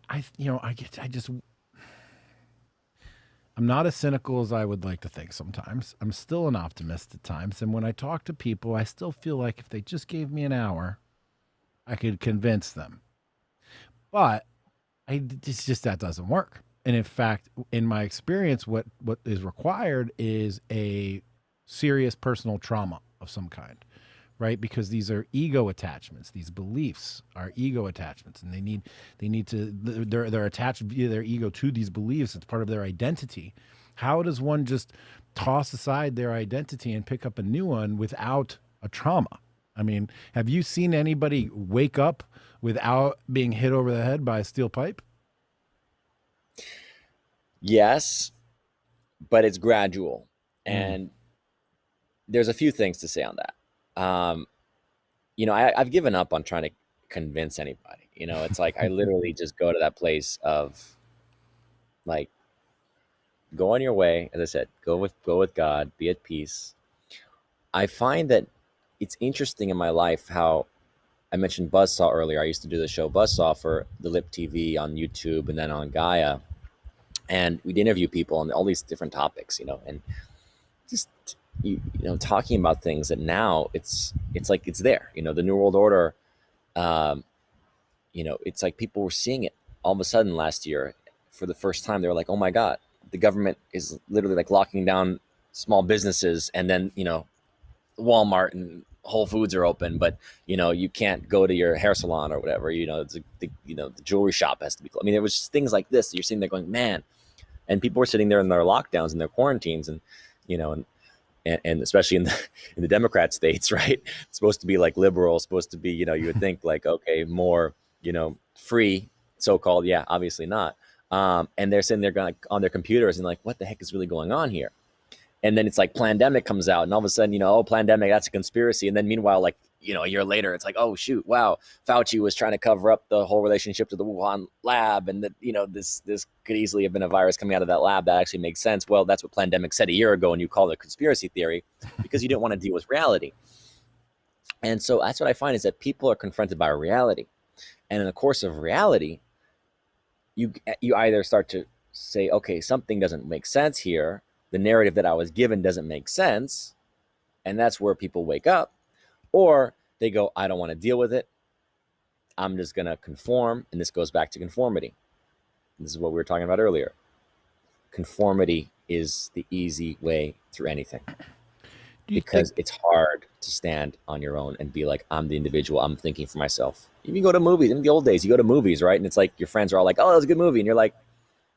I'm not as cynical as I would like to think sometimes. I'm still an optimist at times. And when I talk to people, I still feel like if they just gave me an hour, I could convince them. But it's just that doesn't work. And in fact, in my experience, what is required is a serious personal trauma of some kind, right? Because these are ego attachments. These beliefs are ego attachments, and they need to they're attached via their ego to these beliefs. It's part of their identity. How does one just toss aside their identity and pick up a new one without a trauma? I mean, have you seen anybody wake up without being hit over the head by a steel pipe? Yes, but it's gradual, Mm. and there's a few things to say on that. I've given up on trying to convince anybody. It's like I literally just go to that place of like, go on your way. As I said, go with God, be at peace. I find that it's interesting in my life how I mentioned Buzzsaw earlier. I used to do the show Buzzsaw for the Lip TV on YouTube and then on Gaia, and we'd interview people on all these different topics, and just talking about things that now it's like it's there. The New World Order. Um, it's like people were seeing it all of a sudden last year for the first time. They were like, "Oh my God, the government is literally like locking down small businesses," and then Walmart and Whole Foods are open, but you can't go to your hair salon or whatever. The jewelry shop has to be closed. I mean, there was just things like this. You're sitting there going, man, and people were sitting there in their lockdowns and their quarantines, and you know, and especially in the Democrat states, right? It's supposed to be like liberal, supposed to be, you would think like, okay, more, free, so called. Yeah, obviously not. And they're sitting there going, like, on their computers and like, what the heck is really going on here? And then it's like pandemic comes out, and all of a sudden, oh, pandemic, that's a conspiracy. And then meanwhile, like, a year later, it's like, oh shoot, wow, Fauci was trying to cover up the whole relationship to the Wuhan lab, and that this could easily have been a virus coming out of that lab. That actually makes sense. Well, that's what pandemic said a year ago, and you call it a conspiracy theory because you didn't want to deal with reality. And so that's what I find is that people are confronted by reality, and in the course of reality, you either start to say, okay, something doesn't make sense here. The narrative that I was given doesn't make sense, and that's where people wake up, or they go, I don't want to deal with it. I'm just going to conform. And this goes back to conformity. This is what we were talking about earlier. Conformity is the easy way through anything Do you because think? it's hard to stand on your own and be like, I'm the individual. I'm thinking for myself. You go to movies. In the old days, you go to movies, right? And it's like your friends are all like, oh, that was a good movie. And you're like,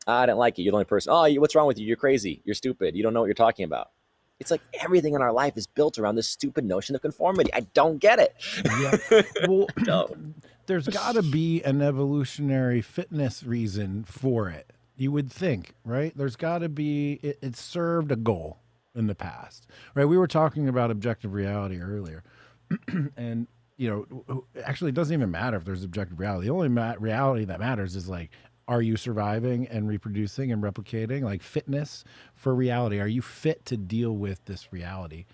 I didn't like it. You're the only person. Oh, what's wrong with you? You're crazy. You're stupid. You don't know what you're talking about. It's like everything in our life is built around this stupid notion of conformity. I don't get Yeah. Well, it. No. there's got to be an evolutionary fitness reason for it. You would think, right? There's got to be, it served a goal in the past, right? We were talking about objective reality earlier. And, actually, it doesn't even matter if there's objective reality. The only reality that matters is like, are you surviving and reproducing and replicating? Like fitness for reality. Are you fit to deal with this reality?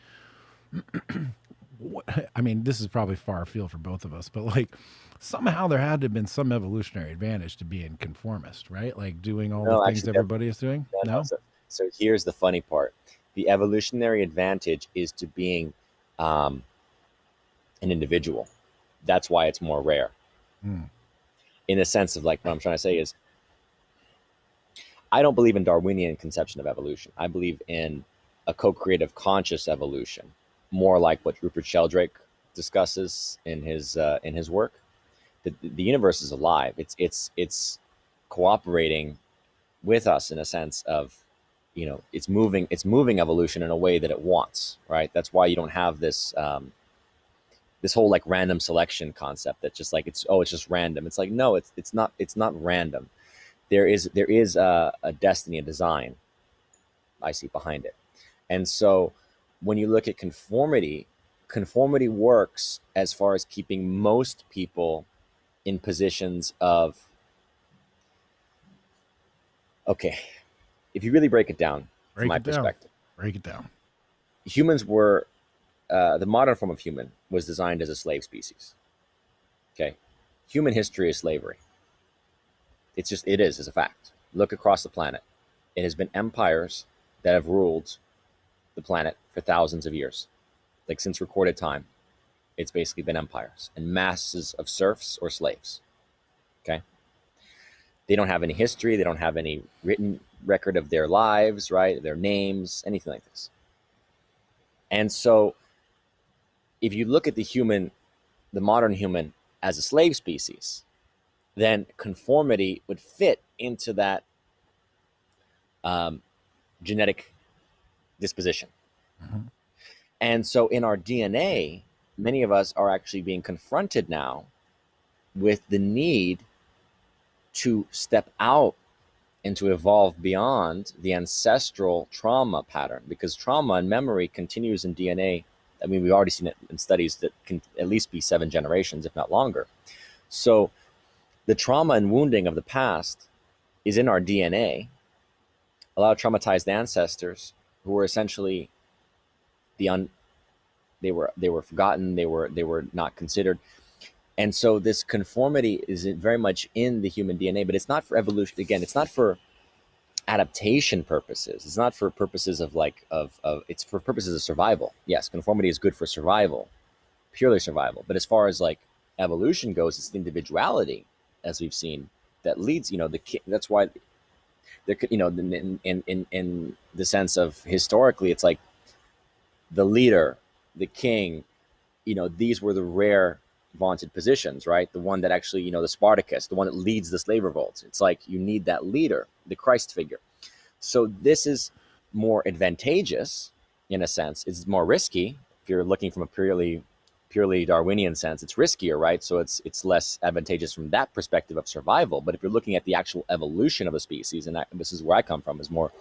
I mean, this is probably far afield for both of us, but like somehow there had to have been some evolutionary advantage to being conformist, right? Like doing all the No, things actually, that, everybody is doing. no, no. No? So here's the funny part: the evolutionary advantage is to being um, an individual. That's why it's more rare. Mm. in the sense of like what I'm trying to say is I don't believe in Darwinian conception of evolution. I believe in a co-creative conscious evolution, more like what Rupert Sheldrake discusses in his work. The universe is alive. It's cooperating with us in a sense of, it's moving evolution in a way that it wants, right? That's why you don't have this whole like random selection concept that's just like it's just random. It's like, no, it's not random. There is a destiny, a design I see behind it. And so when you look at conformity works as far as keeping most people in positions of, okay, if you really break it down from Break my it down. perspective, Break it down. humans were, the modern form of human was designed as a slave species. Okay. Human history is slavery. It is a fact. Look across the planet. It has been empires that have ruled the planet for thousands of years. Like since recorded time, it's basically been empires and masses of serfs or slaves. Okay. They don't have any history. They don't have any written record of their lives, right? Their names, anything like this. And so if you look at the modern human as a slave species, then conformity would fit into that um, genetic disposition. Mm-hmm. And so in our DNA, many of us are actually being confronted now with the need to step out and to evolve beyond the ancestral trauma pattern, because trauma and memory continues in DNA. I mean, we've already seen it in studies that can at least be 7 generations, if not longer. So the trauma and wounding of the past is in our DNA. A lot of traumatized ancestors who were essentially they were forgotten, they were not considered. And so this conformity is very much in the human DNA, but it's not for evolution. Again, it's not for adaptation purposes. It's not for purposes of it's for purposes of survival. Yes, conformity is good for survival, purely survival. But as far as like evolution goes, it's the individuality, as we've seen, that leads. That's why there could, in the sense of historically, it's like the leader, the king. These were the rare vaunted positions, right? The one that actually, the Spartacus, the one that leads the slave revolts. It's like you need that leader, the Christ figure. So this is more advantageous in a sense. It's more risky. If you're looking from a purely Darwinian sense, it's riskier, right? So it's less advantageous from that perspective of survival. But if you're looking at the actual evolution of a species, and this is where I come from, is more,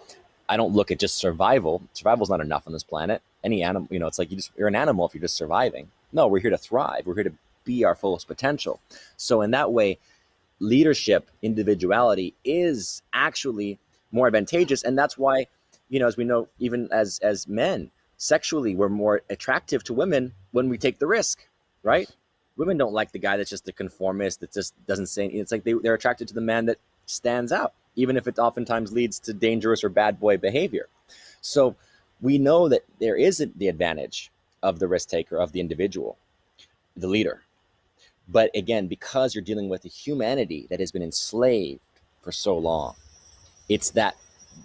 I don't look at just survival. Survival's not enough on this planet. Any animal, it's like you're an animal if you're just surviving. No, we're here to thrive. We're here to be our fullest potential. So in that way, leadership, individuality is actually more advantageous. And that's why, as we know, even as men, sexually, we're more attractive to women when we take the risk, right? Women don't like the guy that's just a conformist, that just doesn't say anything. It's like they're attracted to the man that stands out, even if it oftentimes leads to dangerous or bad boy behavior. So we know that there is the advantage of the risk taker, of the individual, the leader. But again, because you're dealing with a humanity that has been enslaved for so long,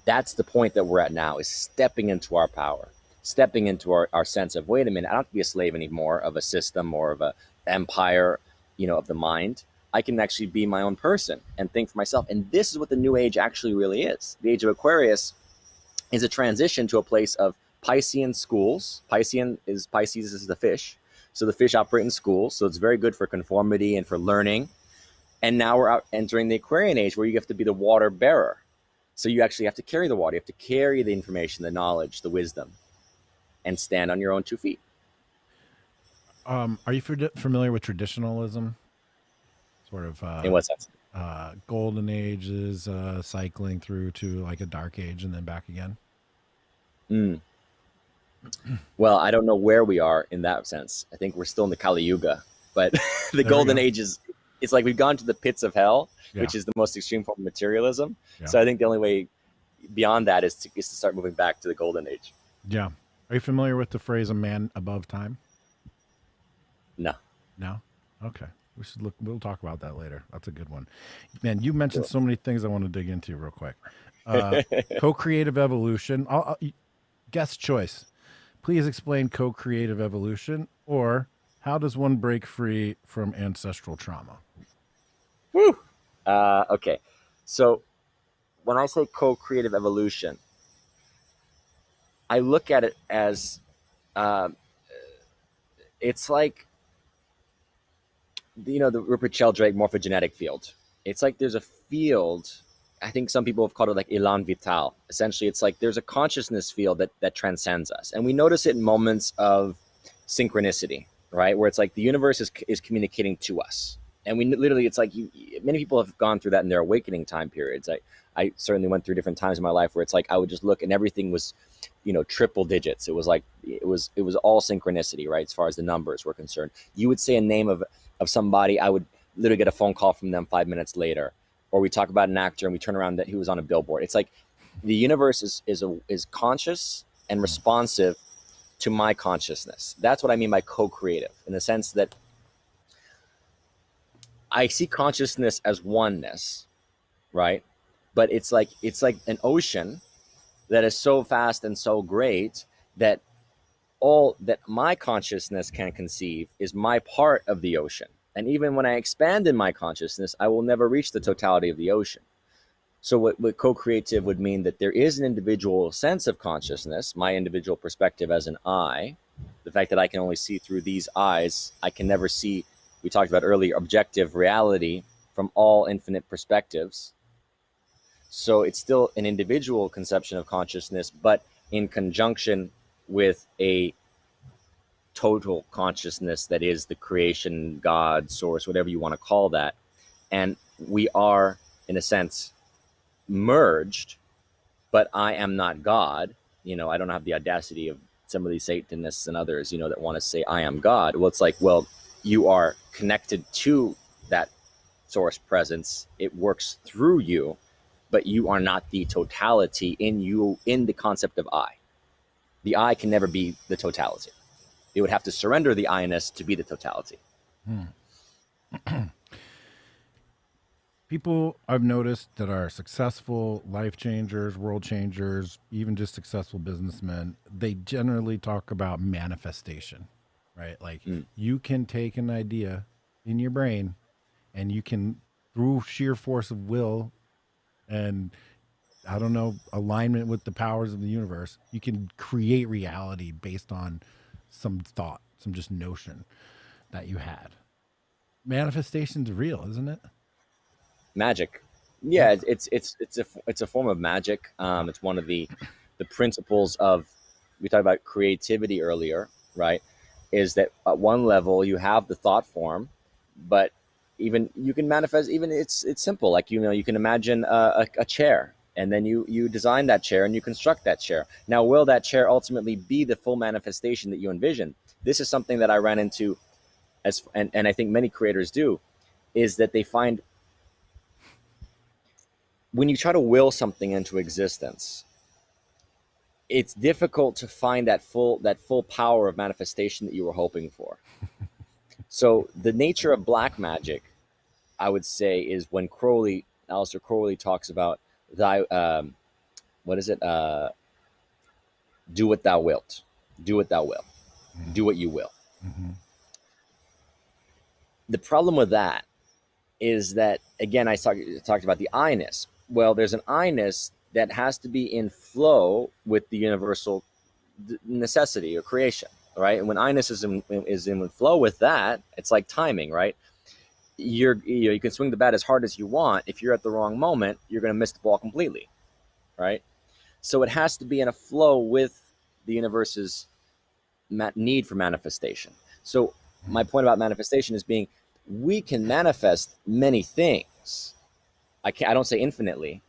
that's the point that we're at now, is stepping into our power, stepping into our sense of, wait a minute, I don't have to be a slave anymore of a system or of a empire, of the mind. I can actually be my own person and think for myself. And this is what the new age actually really is. The age of Aquarius is a transition to a place of Piscean schools. Pisces is the fish. So the fish operate in schools. So it's very good for conformity and for learning. And now we're out entering the Aquarian age, where you have to be the water bearer. So you actually have to carry the water. You have to carry the information, the knowledge, the wisdom, and stand on your own 2 feet. Are you familiar with traditionalism? Sort of In what sense? golden ages, cycling through to like a dark age and then back again. Mm. Well, I don't know where we are in that sense. I think we're still in the Kali Yuga, but the golden age it's like we've gone to the pits of hell, which is the most extreme form of materialism. Yeah. So I think the only way beyond that is to start moving back to the golden age. Yeah. Are you familiar with the phrase "a man above time"? No. No. Okay. We'll talk about that later. That's a good one. Man, you mentioned Cool. so many things I want to dig into real quick. Uh, Co-creative evolution. Guest choice. Please explain co-creative evolution, or how does one break free from ancestral trauma? Woo. Okay. So when I say co-creative evolution, I look at it as uh, it's like the Rupert Sheldrake morphogenetic field. It's like there's a field. I think some people have called it like Elan Vital. Essentially, it's like there's a consciousness field that transcends us, and we notice it in moments of synchronicity, right? Where it's like the universe is communicating to us, and we literally, it's like many people have gone through that in their awakening time periods. I certainly went through different times in my life where it's like I would just look and everything was, triple digits. It was like it was all synchronicity, right? As far as the numbers were concerned, you would say a name of somebody, I would literally get a phone call from them 5 minutes later, or we talk about an actor and we turn around that he was on a billboard. It's like the universe is conscious and responsive to my consciousness. That's what I mean by co-creative, in the sense that I see consciousness as oneness, right? But it's like an ocean that is so vast and so great that all that my consciousness can conceive is my part of the ocean. And even when I expand in my consciousness, I will never reach the totality of the ocean. So what co-creative would mean that there is an individual sense of consciousness, my individual perspective as an I, the fact that I can only see through these eyes, I can never see, we talked about earlier, objective reality from all infinite perspectives. So it's still an individual conception of consciousness, but in conjunction with a total consciousness that is the creation, God, source, whatever you want to call that. And we are, in a sense, merged, but I am not God. I don't have the audacity of some of these Satanists and others, that want to say I am God. Well, it's like, well, you are connected to that source presence. It works through you, but you are not the totality in you, in the concept of I. The I can never be the totality. It would have to surrender the I-ness to be the totality. People I've noticed that are successful life changers, world changers, even just successful businessmen, they generally talk about manifestation, right? Like you can take an idea in your brain and you can, through sheer force of will and I don't know, alignment with the powers of the universe, you can create reality based on some thought, some just notion that you had. Manifestation's real, isn't it? Magic. Yeah. Yeah, it's a form of magic. It's one of the principles of, we talked about creativity earlier, right? Is that at one level you have the thought form, but even you can manifest. Even it's simple. Like you can imagine a chair, and then you design that chair and you construct that chair. Now, will that chair ultimately be the full manifestation that you envision? This is something that I ran into, and I think many creators do, is that they find when you try to will something into existence, it's difficult to find that full power of manifestation that you were hoping for. So the nature of black magic, I would say, is when Aleister Crowley talks about thy, what is it? Do what thou wilt, do what thou will, do what you will. Mm-hmm. The problem with that is that, again, I talked about the I-ness. Well, there's an I-ness that has to be in flow with the universal necessity or creation, right? And when I-ness is in flow with that, it's like timing, right? You can swing the bat as hard as you want. If you're at the wrong moment, you're going to miss the ball completely, right? So it has to be in a flow with the universe's need for manifestation. So my point about manifestation is being, we can manifest many things. I don't say infinitely,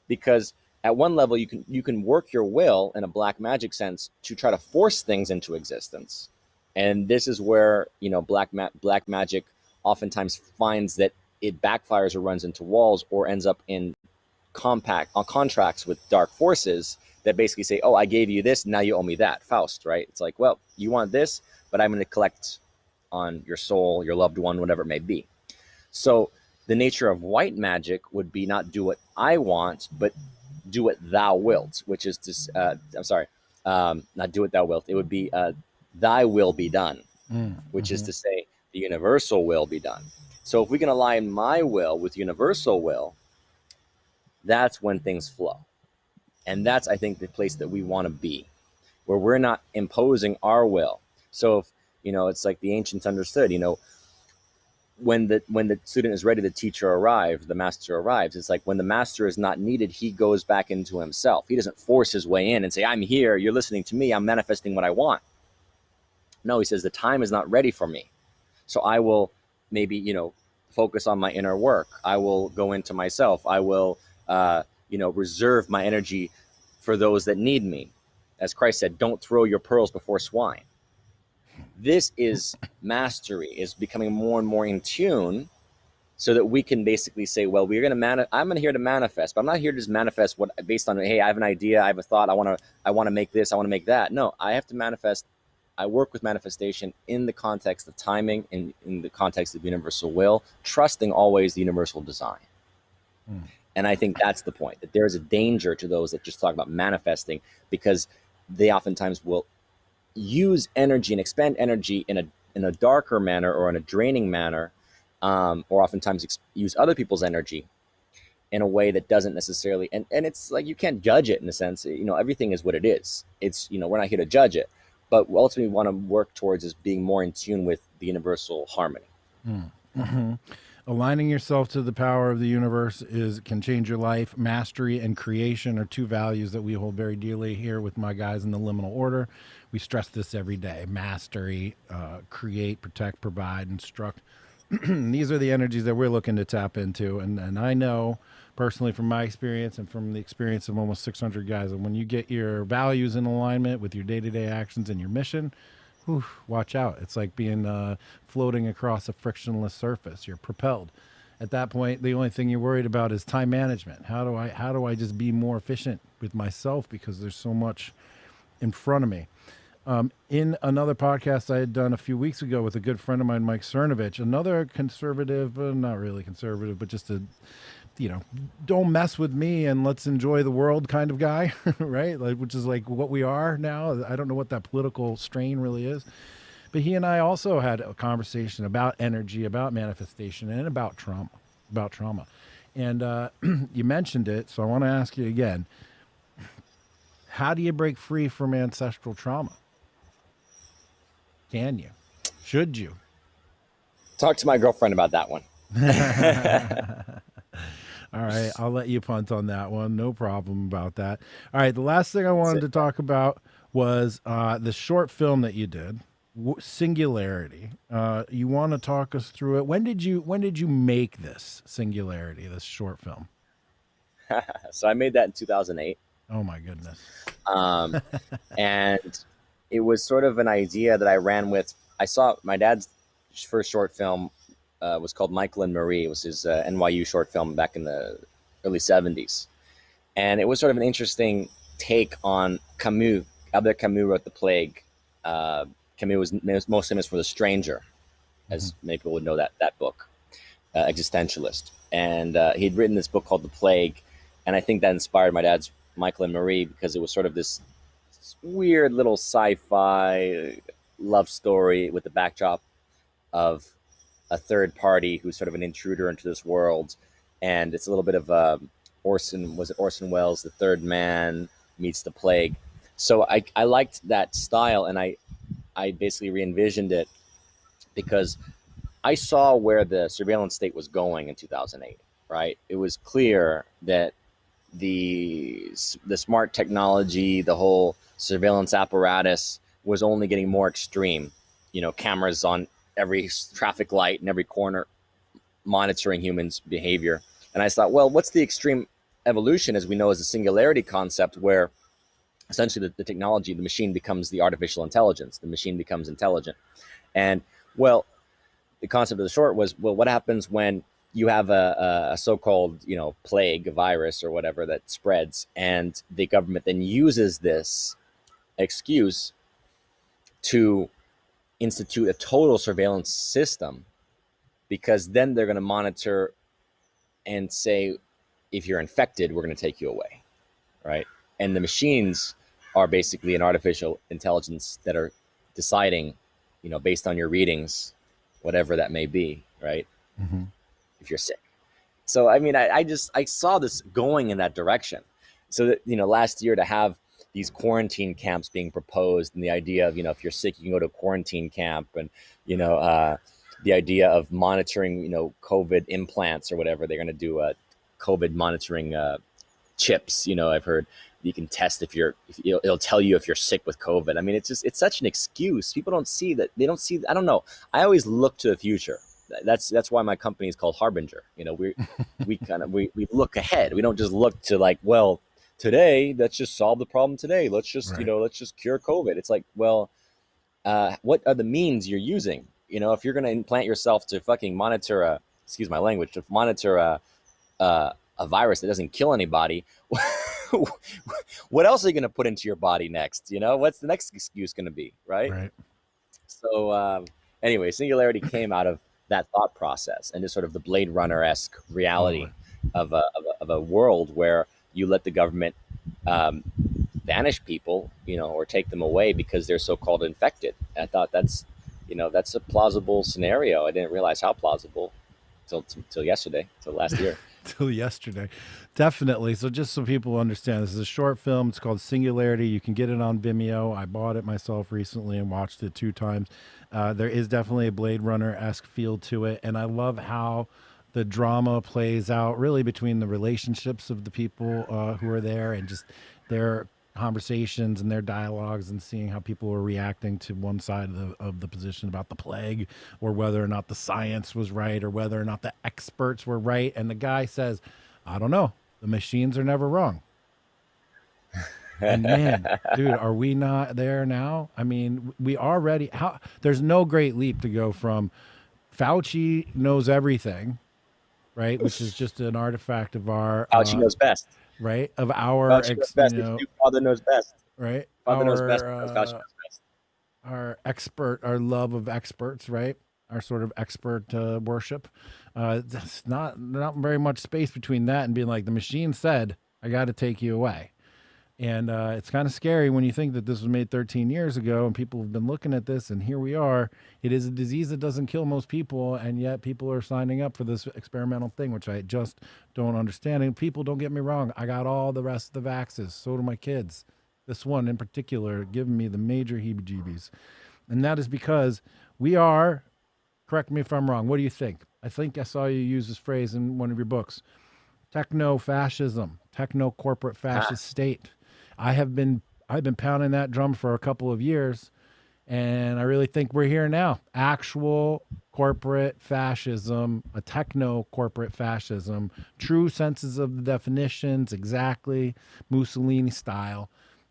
because at one level you can work your will in a black magic sense to try to force things into existence, and this is where black magic oftentimes finds that it backfires or runs into walls or ends up in contracts with dark forces that basically say, oh, I gave you this, now you owe me that. Faust, right? It's like, well, you want this, but I'm going to collect on your soul, your loved one, whatever it may be. So the nature of white magic would be not do what I want, but do what thou wilt, which is to, I'm sorry, not do what thou wilt. It would be thy will be done, which is Mm-hmm. to say the universal will be done. So if we can align my will with universal will, that's when things flow. And that's, I think, the place that we want to be, where we're not imposing our will. So if, it's like the ancients understood, when the student is ready, the teacher arrives, the master arrives. It's like when the master is not needed, he goes back into himself. He doesn't force his way in and say, I'm here, you're listening to me, I'm manifesting what I want. No, he says, the time is not ready for me. So I will maybe, focus on my inner work. I will go into myself. I will, reserve my energy for those that need me. As Christ said, don't throw your pearls before swine. This is mastery, is becoming more and more in tune, so that we can basically say, well, I'm here to manifest, but I'm not here to just manifest what based on, hey, I have an idea, I have a thought, I want to make this, I want to make that. No, I have to manifest. I work with manifestation in the context of timing, in the context of universal will, trusting always the universal design. And I think that's the point, that there is a danger to those that just talk about manifesting, because they oftentimes will use energy and expend energy in a darker manner or in a draining manner, or oftentimes use other people's energy in a way that doesn't necessarily, and it's like, you can't judge it in a sense. Everything is what it is. It's, we're not here to judge it, but ultimately we want to work towards is being more in tune with the universal harmony. Mm-hmm. Aligning yourself to the power of the universe can change your life. Mastery and creation are two values that we hold very dearly here with my guys in the Liminal Order. We stress this every day. Mastery, create, protect, provide, instruct. These are the energies that we're looking to tap into. And I know personally from my experience and from the experience of almost 600 guys, that when you get your values in alignment with your day-to-day actions and your mission, whew, watch out. It's like being floating across a frictionless surface. You're propelled. At that point, the only thing you're worried about is time management. How do I just be more efficient with myself, because there's so much in front of me. In another podcast I had done a few weeks ago with a good friend of mine, Mike Cernovich, another conservative, not really conservative, but just a, don't mess with me and let's enjoy the world kind of guy, right? Like, which is like what we are now. I don't know what that political strain really is. But he and I also had a conversation about energy, about manifestation, and about trauma. And you mentioned it, so I want to ask you again. How do you break free from ancestral trauma? Can you? Should you? Talk to my girlfriend about that one. All right, I'll let you punt on that one. No problem about that. All right, the last thing I wanted to talk about was the short film that you did, Singularity. You want to talk us through it? When did you make this Singularity, this short film? So I made that in 2008. Oh my goodness. And it was sort of an idea that I ran with. I saw my dad's first short film was called Michael and Marie. It was his NYU short film back in the early 70s. And it was sort of an interesting take on Camus. Albert Camus wrote The Plague. Camus was most famous for The Stranger, as many people would know that book, existentialist. And he'd written this book called The Plague. And I think that inspired my dad's Michael and Marie, because it was sort of this weird little sci-fi love story with the backdrop of a third party who's sort of an intruder into this world. And it's a little bit of Orson Welles, The Third Man meets The Plague. So I liked that style, and I basically re-envisioned it because I saw where the surveillance state was going in 2008, right? It was clear that the smart technology, the whole surveillance apparatus was only getting more extreme. Cameras on every traffic light in every corner, monitoring humans' behavior. And I thought, well, what's the extreme evolution, as we know, as the singularity concept, where essentially the technology, the machine becomes the artificial intelligence, the machine becomes intelligent. And well, the concept of the short was, well, what happens when you have a so-called, plague, a virus or whatever that spreads, and the government then uses this excuse to institute a total surveillance system because then they're going to monitor and say, if you're infected, we're going to take you away, right? And the machines are basically an artificial intelligence that are deciding, based on your readings, whatever that may be, right? Mm-hmm. If you're sick. So, I mean, I saw this going in that direction. So that, last year to have these quarantine camps being proposed, and the idea of, if you're sick, you can go to a quarantine camp, and, the idea of monitoring, COVID implants or whatever, they're going to do COVID monitoring chips. I've heard you can test if it'll tell you if you're sick with COVID. I mean, it's such an excuse. People don't see that. They don't see. I don't know. I always look to the future. That's why my company is called Harbinger. We look ahead. We don't just look to like, well, today, let's just solve the problem today. Let's just, Right. let's just cure COVID. It's like, well, what are the means you're using? If you're going to implant yourself to fucking monitor excuse my language, to monitor a virus that doesn't kill anybody, what else are you going to put into your body next? What's the next excuse going to be? Right. Right. So anyway, Singularity came out of that thought process, and just sort of the Blade Runner-esque reality Totally. of a world where you let the government banish people, or take them away because they're so-called infected. And I thought that's a plausible scenario. I didn't realize how plausible till yesterday, till last year. Till yesterday. Definitely. So just so people understand, this is a short film. It's called Singularity. You can get it on Vimeo. I bought it myself recently and watched it 2 times. There is definitely a Blade Runner-esque feel to it. And I love how the drama plays out really between the relationships of the people who are there, and just their conversations and their dialogues, and seeing how people are reacting to one side of the position about the plague, or whether or not the science was right, or whether or not the experts were right. And the guy says, I don't know. The machines are never wrong. And man, dude, are we not there now? I mean, we already, there's no great leap to go from Fauci knows everything, right? Which is just an artifact of our, Fauci knows best. right? Of our, Fauci knows best. Father knows best. right? Father knows best. Fauci knows best. Our love of experts, right? Our sort of expert worship. That's not very much space between that and being like, the machine said, I got to take you away. And it's kind of scary when you think that this was made 13 years ago and people have been looking at this, and here we are. It is a disease that doesn't kill most people, and yet people are signing up for this experimental thing, which I just don't understand. And people, don't get me wrong, I got all the rest of the vaxes. So do my kids. This one in particular giving me the major heebie-jeebies. And that is because we are, correct me if I'm wrong, what do you think? I think I saw you use this phrase in one of your books, techno-fascism, techno-corporate fascist state. I've been pounding that drum for a couple of years, and I really think we're here now. Actual corporate fascism, a techno corporate fascism, true senses of the definitions, exactly Mussolini style.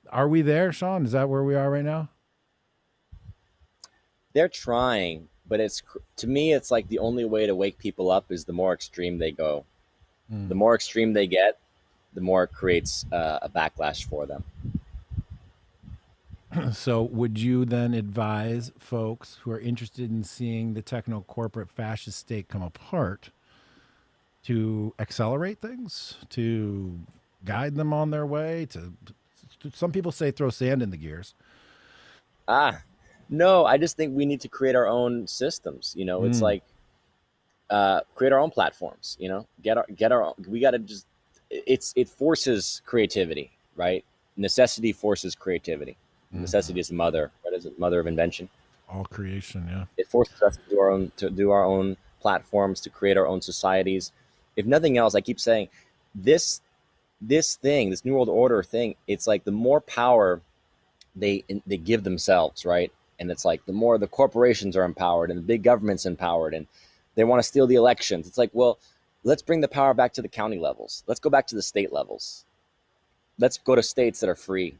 Are we there, Sean? Is that where we are right now? They're trying, but to me, it's like the only way to wake people up is the more extreme they go. The more extreme they get, the more it creates a backlash for them. So would you then advise folks who are interested in seeing the techno corporate fascist state come apart to accelerate things, to guide them on their way, to some people say throw sand in the gears? No, I just think we need to create our own systems. It's like create our own platforms. Get our we got to just it forces creativity, right? Necessity forces creativity. Necessity is the mother. What is it? Mother of invention. All creation, yeah. It forces us to do our own platforms, to create our own societies. If nothing else, I keep saying this thing, this New World Order thing. It's like the more power they give themselves, right? And it's like the more the corporations are empowered and the big government's empowered, and they want to steal the elections. It's like, well, let's bring the power back to the county levels. Let's go back to the state levels. Let's go to states that are free.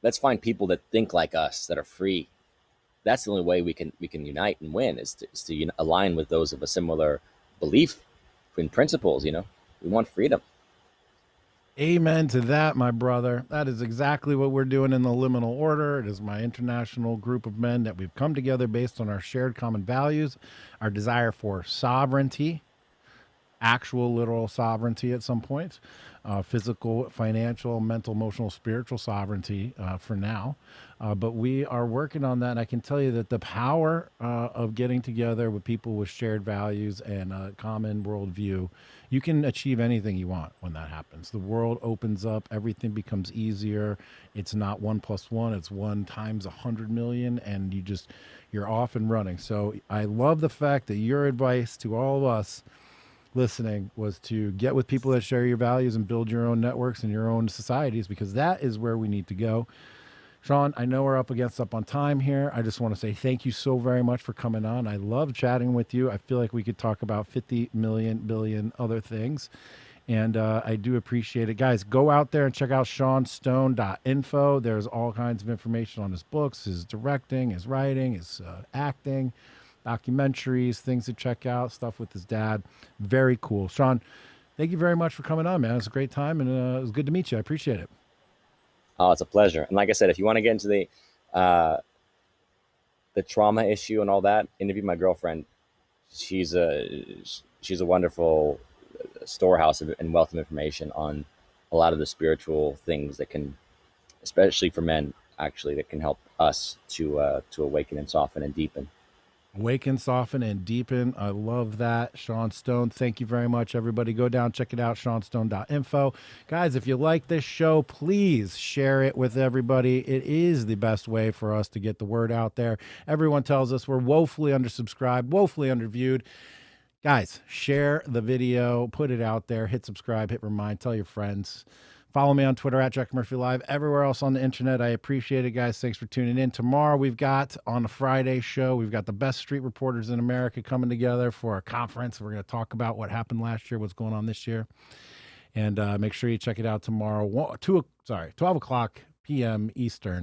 Let's find people that think like us, that are free. That's the only way we can unite and win, is to align with those of a similar belief in principles. We want freedom. Amen to that, my brother. That is exactly what we're doing in the Liminal Order. It is my international group of men that we've come together based on our shared common values, our desire for sovereignty, actual literal sovereignty at some point, physical, financial, mental, emotional, spiritual sovereignty for now. But we are working on that. And I can tell you that the power of getting together with people with shared values and a common worldview, you can achieve anything you want when that happens. The world opens up, everything becomes easier. It's not 1+1, it's 1x 100 million, and you're off and running. So I love the fact that your advice to all of us listening was to get with people that share your values and build your own networks and your own societies, because that is where we need to go. Sean, I know we're up on time here. I just want to say thank you so very much for coming on. I love chatting with you. I feel like we could talk about 50 million billion other things. And I do appreciate it. Guys, go out there and check out seanstone.info. There's all kinds of information on his books, his directing, his writing, his acting, documentaries, things to check out, stuff with his dad. Very cool. Sean, thank you very much for coming on, man. It was a great time, and it was good to meet you. I appreciate it. Oh, it's a pleasure. And like I said, if you want to get into uh, the trauma issue and all that, interview my girlfriend. She's a she's a wonderful storehouse and wealth of information on a lot of the spiritual things that can, especially for men, actually, that can help us to awaken and soften and deepen. Awaken, soften, and deepen. I love that. Sean Stone, thank you very much, everybody. Go down, check it out, seanstone.info. Guys, if you like this show, please share it with everybody. It is the best way for us to get the word out there. Everyone tells us we're woefully undersubscribed, woefully underviewed. Guys, share the video, put it out there, hit subscribe, hit remind, tell your friends. Follow me on Twitter at Jack Murphy Live. Everywhere else on the internet, I appreciate it, guys. Thanks for tuning in. Tomorrow, we've got on the Friday show, we've got the best street reporters in America coming together for a conference. We're going to talk about what happened last year, what's going on this year. And make sure you check it out tomorrow, 12 o'clock p.m. Eastern.